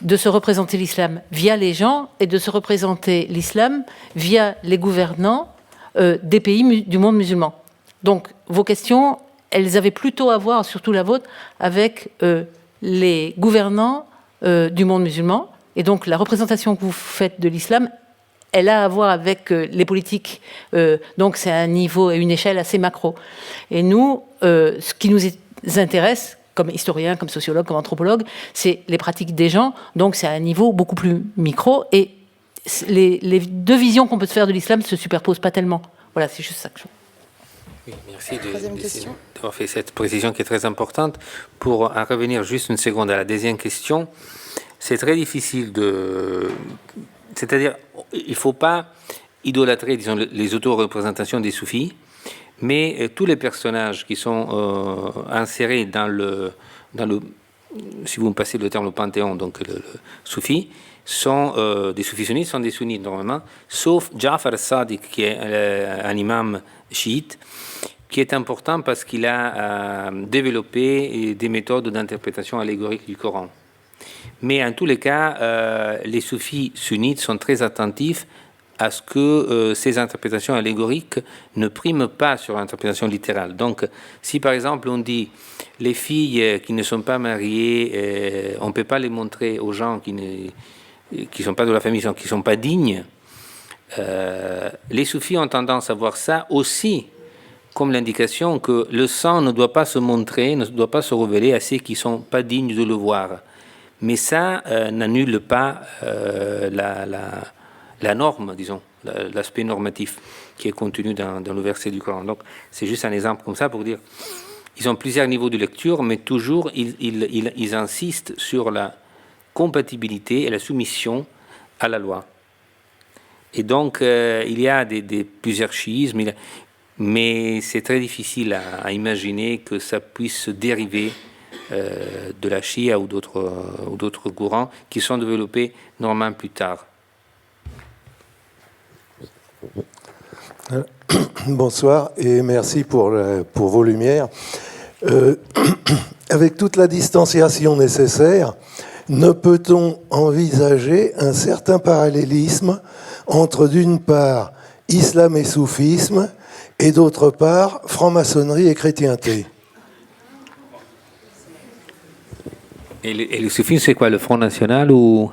de se représenter l'islam via les gens et de se représenter l'islam via les gouvernants des pays du monde musulman. Donc, vos questions, elles avaient plutôt à voir, surtout la vôtre, avec les gouvernants du monde musulman. Et donc, la représentation que vous faites de l'islam, elle a à voir avec les politiques. Donc, c'est un niveau et une échelle assez macro. Et nous, ce qui nous intéresse, comme historiens, comme sociologues, comme anthropologues, c'est les pratiques des gens. Donc, c'est à un niveau beaucoup plus micro. Et les deux visions qu'on peut se faire de l'islam ne se superposent pas tellement. Voilà, c'est juste ça que je... Oui, merci d'avoir fait cette précision qui est très importante. Pour en revenir juste une seconde à la deuxième question, c'est très difficile de... C'est-à-dire, il ne faut pas idolâtrer, disons, les auto-représentations des soufis, mais tous les personnages qui sont insérés dans le, si vous me passez le terme, le panthéon, donc le soufi, sont des soufis sunnites, sont des sunnites normalement, sauf Ja'far al-Sadiq, qui est un imam chiite, qui est important parce qu'il a développé des méthodes d'interprétation allégorique du Coran. Mais en tous les cas, les soufis sunnites sont très attentifs à ce que ces interprétations allégoriques ne priment pas sur l'interprétation littérale. Donc, si par exemple on dit les filles qui ne sont pas mariées, on ne peut pas les montrer aux gens qui ne sont pas de la famille, qui ne sont pas dignes, les soufis ont tendance à voir ça aussi comme l'indication que le sang ne doit pas se montrer, ne doit pas se révéler à ceux qui ne sont pas dignes de le voir. Mais ça n'annule pas la norme, disons, l'aspect normatif qui est contenu dans le verset du Coran. Donc, c'est juste un exemple comme ça pour dire, ils ont plusieurs niveaux de lecture, mais toujours, ils insistent sur la compatibilité et la soumission à la loi. Et donc, il y a plusieurs schismes, mais c'est très difficile à imaginer que ça puisse dériver de la Shia ou d'autres courants qui sont développés normalement plus tard. Bonsoir et merci pour vos lumières. avec toute la distanciation nécessaire, ne peut-on envisager un certain parallélisme entre, d'une part, islam et soufisme, et d'autre part, franc-maçonnerie et chrétienté? Et le soufisme, c'est quoi, le Front National ou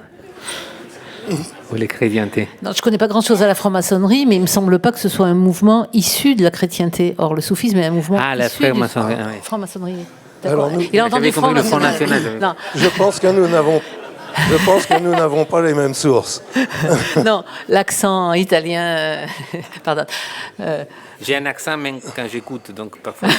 les chrétientés? Non, je ne connais pas grand-chose à la franc-maçonnerie, mais il ne me semble pas que ce soit un mouvement issu de la chrétienté. Or, le soufisme est un mouvement la issu du franc-maçonnerie. franc-maçonnerie. Alors, nous, il a entendu compris le Front franc-national. National. Non, je pense que nous n'avons pas les mêmes sources. non, l'accent italien... pardon. J'ai un accent même quand j'écoute, donc parfois...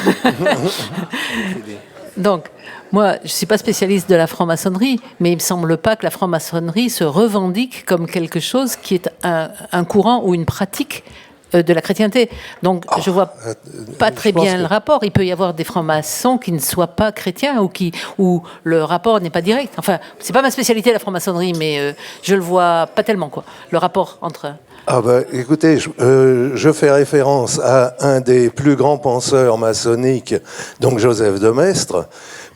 Donc, moi, je ne suis pas spécialiste de la franc-maçonnerie, mais il ne me semble pas que la franc-maçonnerie se revendique comme quelque chose qui est un courant ou une pratique de la chrétienté. Donc, je ne vois pas très bien le rapport. Il peut y avoir des francs-maçons qui ne soient pas chrétiens où le rapport n'est pas direct. Enfin, ce n'est pas ma spécialité, la franc-maçonnerie, mais je ne le vois pas tellement, quoi. Le rapport entre... Ah bah, écoutez, je fais référence à un des plus grands penseurs maçonniques, donc Joseph de Maistre,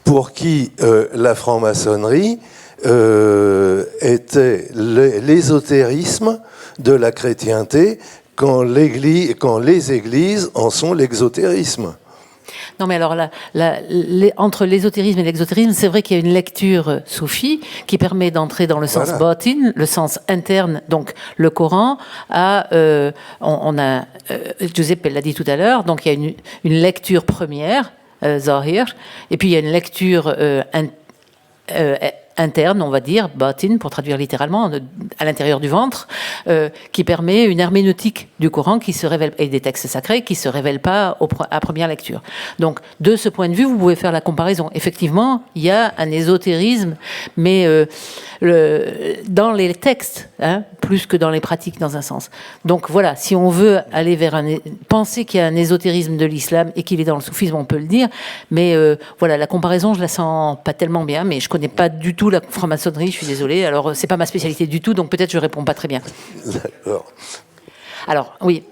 pour qui la franc-maçonnerie était l'ésotérisme de la chrétienté quand les églises en sont l'exotérisme. Non, mais alors, entre l'ésotérisme et l'exotérisme, c'est vrai qu'il y a une lecture soufie qui permet d'entrer dans le sens batin, le sens interne, donc le Coran. Giuseppe l'a dit tout à l'heure, donc il y a une lecture première, Zahir, et puis il y a une lecture interne, on va dire, batin, pour traduire littéralement, à l'intérieur du ventre, qui permet une herméneutique du Coran qui se révèle, et des textes sacrés qui ne se révèlent pas à première lecture. Donc, de ce point de vue, vous pouvez faire la comparaison. Effectivement, il y a un ésotérisme, mais dans les textes, plus que dans les pratiques, dans un sens. Donc, voilà, si on veut aller vers penser qu'il y a un ésotérisme de l'islam et qu'il est dans le soufisme, on peut le dire, mais voilà, la comparaison, je la sens pas tellement bien, mais je connais pas du tout la franc-maçonnerie, je suis désolée. Alors, c'est pas ma spécialité du tout, donc peut-être je réponds pas très bien. D'accord. Alors, oui.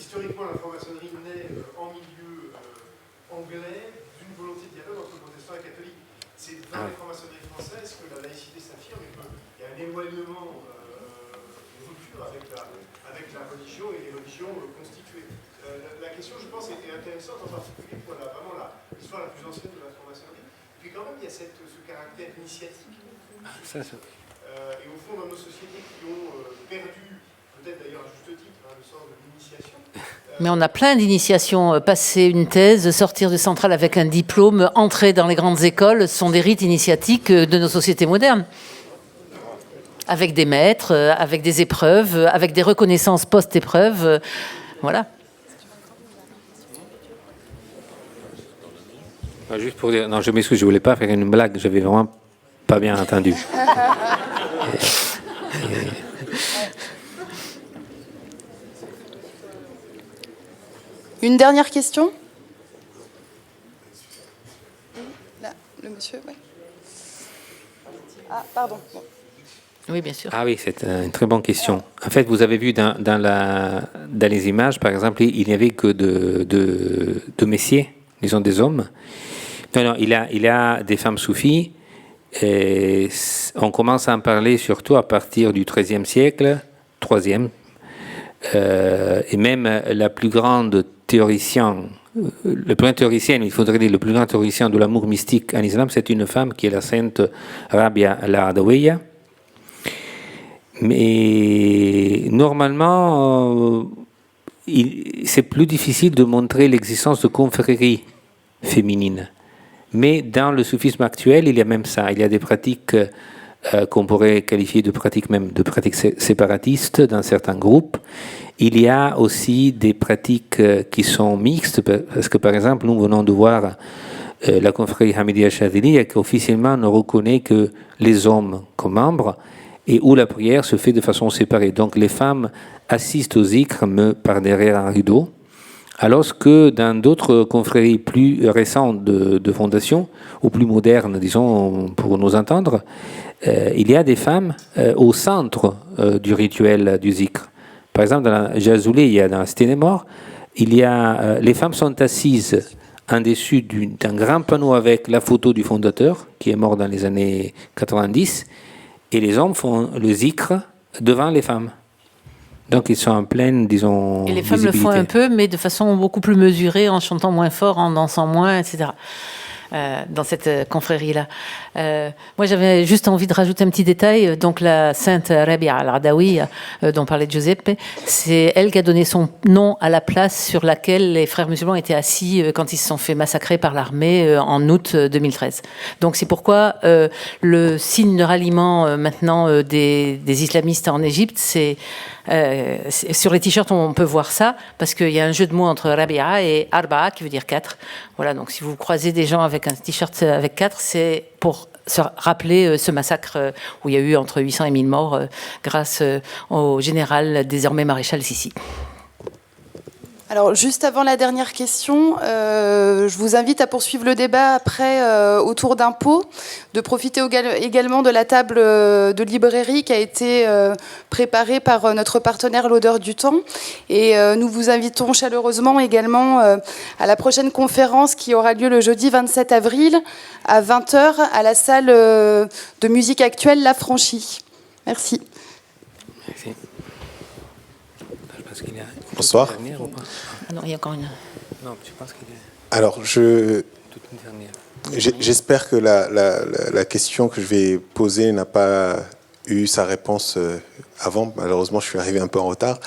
Historiquement, la franc-maçonnerie naît en milieu anglais d'une volonté de dialogue entre protestants et catholiques. C'est dans les franc-maçonneries françaises que la laïcité s'affirme et qu'il y a un éloignement, une rupture avec la religion et les religions constituées. La question, je pense, est intéressante, en particulier pour vraiment l'histoire la plus ancienne de la franc-maçonnerie. Puis quand même, il y a ce caractère initiatique. Et au fond, dans nos sociétés qui ont perdu, peut-être d'ailleurs à juste titre, le sens de l'initiation. Mais on a plein d'initiations. Passer une thèse, sortir de Centrale avec un diplôme, entrer dans les grandes écoles, ce sont des rites initiatiques de nos sociétés modernes. Avec des maîtres, avec des épreuves, avec des reconnaissances post-épreuves. Voilà. Juste pour dire, non, je m'excuse, je ne voulais pas faire une blague, j'avais vraiment pas bien entendu. Une dernière question? Là, le monsieur, oui. Ah, pardon. Bon. Oui, bien sûr. Ah oui, c'est une très bonne question. En fait, vous avez vu dans les images, par exemple, il n'y avait que de messieurs, disons des hommes. Non, il y a des femmes soufis. Et on commence à en parler surtout à partir du XIIIe siècle, troisième. Et même la plus grande théoricienne, il faudrait dire le plus grand théoricien de l'amour mystique en islam, c'est une femme qui est la sainte Rabia al-Adawiya. Mais normalement, c'est plus difficile de montrer l'existence de confréries féminines. Mais dans le soufisme actuel, il y a même ça. Il y a des pratiques qu'on pourrait qualifier de pratiques séparatistes dans certains groupes. Il y a aussi des pratiques qui sont mixtes, parce que par exemple, nous venons de voir la confrérie Hamidiyya Chadhiliya qui officiellement ne reconnaît que les hommes comme membres et où la prière se fait de façon séparée. Donc les femmes assistent au zikr par derrière un rideau, alors que dans d'autres confréries plus récentes de fondation, ou plus modernes, disons, pour nous entendre, il y a des femmes au centre du rituel du zikr. Par exemple, dans la Jazouliya, dans la Cité des Morts, les femmes sont assises en dessus d'un grand panneau avec la photo du fondateur, qui est mort dans les années 90, et les hommes font le zikr devant les femmes. Donc ils sont en pleine, disons, et les femmes le font un peu, mais de façon beaucoup plus mesurée, en chantant moins fort, en dansant moins, etc. Dans cette confrérie-là. Moi, j'avais juste envie de rajouter un petit détail. Donc, la sainte Rabia al-Adawi, dont parlait Giuseppe, c'est elle qui a donné son nom à la place sur laquelle les frères musulmans étaient assis quand ils se sont fait massacrer par l'armée en août 2013. Donc, c'est pourquoi le signe de ralliement maintenant des islamistes en Égypte, c'est sur les t-shirts, on peut voir ça, parce qu'il y a un jeu de mots entre Rabia et Arba'a, qui veut dire 4. Voilà, donc si vous croisez des gens avec un t-shirt avec 4, c'est pour se rappeler ce massacre où il y a eu entre 800 et 1000 morts grâce au général, désormais maréchal Sissi. Alors, juste avant la dernière question, je vous invite à poursuivre le débat après autour d'un pot, de profiter également de la table de librairie qui a été préparée par notre partenaire L'Odeur du Temps. Et nous vous invitons chaleureusement également à la prochaine conférence qui aura lieu le jeudi 27 avril à 20h à la salle de musique actuelle La Franchie. Merci. Merci. Je pense qu'il y a... Bonsoir. Ah non, il y a encore une. Non, je pense qu'il y a... Alors, j'espère que la question que je vais poser n'a pas eu sa réponse avant. Malheureusement, je suis arrivé un peu en retard.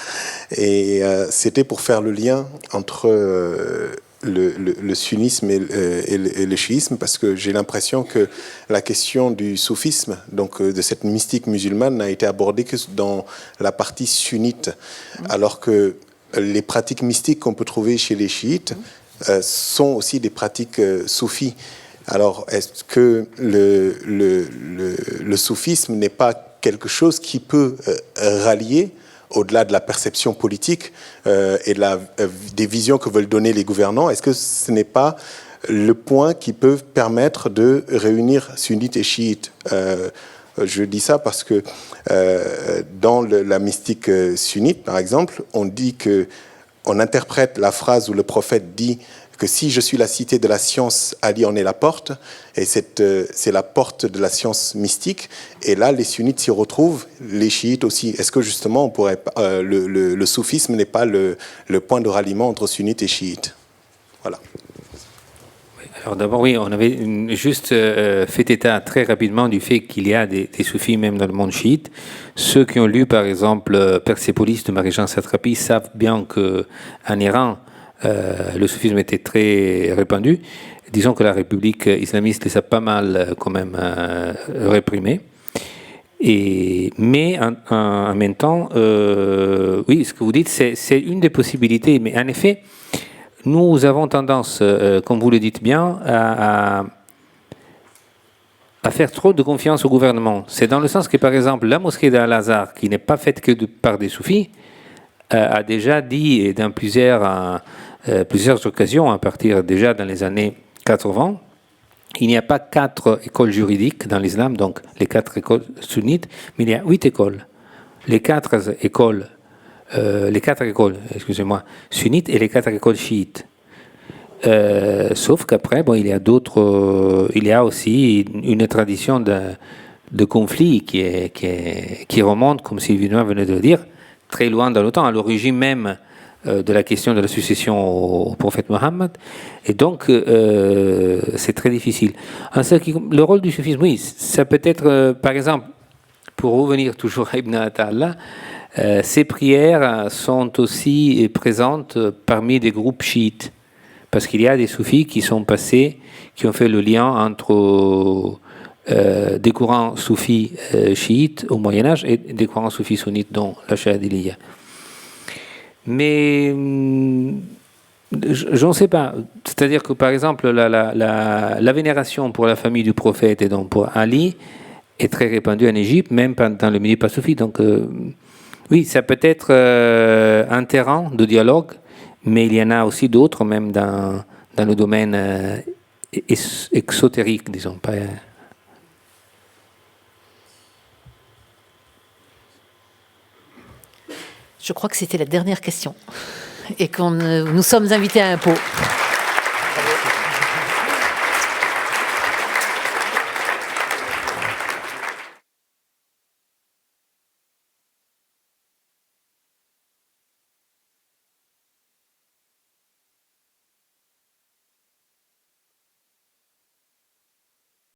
Et c'était pour faire le lien entre le sunnisme et le chiisme, parce que j'ai l'impression que la question du soufisme, donc de cette mystique musulmane, n'a été abordée que dans la partie sunnite, alors que les pratiques mystiques qu'on peut trouver chez les chiites sont aussi des pratiques soufis. Alors, est-ce que le soufisme n'est pas quelque chose qui peut rallier, au-delà de la perception politique et des visions que veulent donner les gouvernants, est-ce que ce n'est pas le point qui peut permettre de réunir sunnites et chiites? Je dis ça parce que dans la mystique sunnite, par exemple, on interprète la phrase où le prophète dit que si je suis la cité de la science, Ali en est la porte, et c'est la porte de la science mystique, et là les sunnites s'y retrouvent, les chiites aussi. Est-ce que justement le soufisme n'est pas le point de ralliement entre sunnites et chiites? Voilà. Alors d'abord, oui, on avait juste fait état très rapidement du fait qu'il y a des soufis même dans le monde chiite. Ceux qui ont lu, par exemple, Persépolis de Marie-Jeanne Satrapi savent bien qu'en Iran, le soufisme était très répandu. Disons que la République islamiste les a pas mal quand même réprimés. Mais en même temps, oui, ce que vous dites, c'est une des possibilités. Mais en effet, nous avons tendance, comme vous le dites bien, à faire trop de confiance au gouvernement. C'est dans le sens que, par exemple, la mosquée d'Al-Azhar, qui n'est pas faite que par des soufis, a déjà dit, et dans plusieurs occasions, à partir déjà dans les années 80, il n'y a pas 4 écoles juridiques dans l'islam, donc les 4 écoles sunnites, mais il y a 8 écoles. Les 4 écoles sunnites et les 4 écoles chiites. Sauf qu'après, bon, il y a aussi une tradition de conflit qui remonte, comme Sylvie Noir venait de le dire, très loin dans le temps, à l'origine même de la question de la succession au prophète Mohammed. Et donc, c'est très difficile. Le rôle du soufisme, oui, ça peut être, par exemple, pour revenir toujours à Ibn Ata'Allah, ces prières sont aussi présentes parmi des groupes chiites, parce qu'il y a des soufis qui sont passés, qui ont fait le lien entre des courants soufis chiites au Moyen-Âge et des courants soufis sunnites, dont la Chadiliya. Mais je ne sais pas. C'est-à-dire que, par exemple, la vénération pour la famille du prophète et donc pour Ali est très répandue en Égypte, même dans le milieu pas soufi. Donc, oui, ça peut être un terrain de dialogue, mais il y en a aussi d'autres, même dans le domaine exotérique, disons. Pas, Je crois que c'était la dernière question et que nous sommes invités à un pot.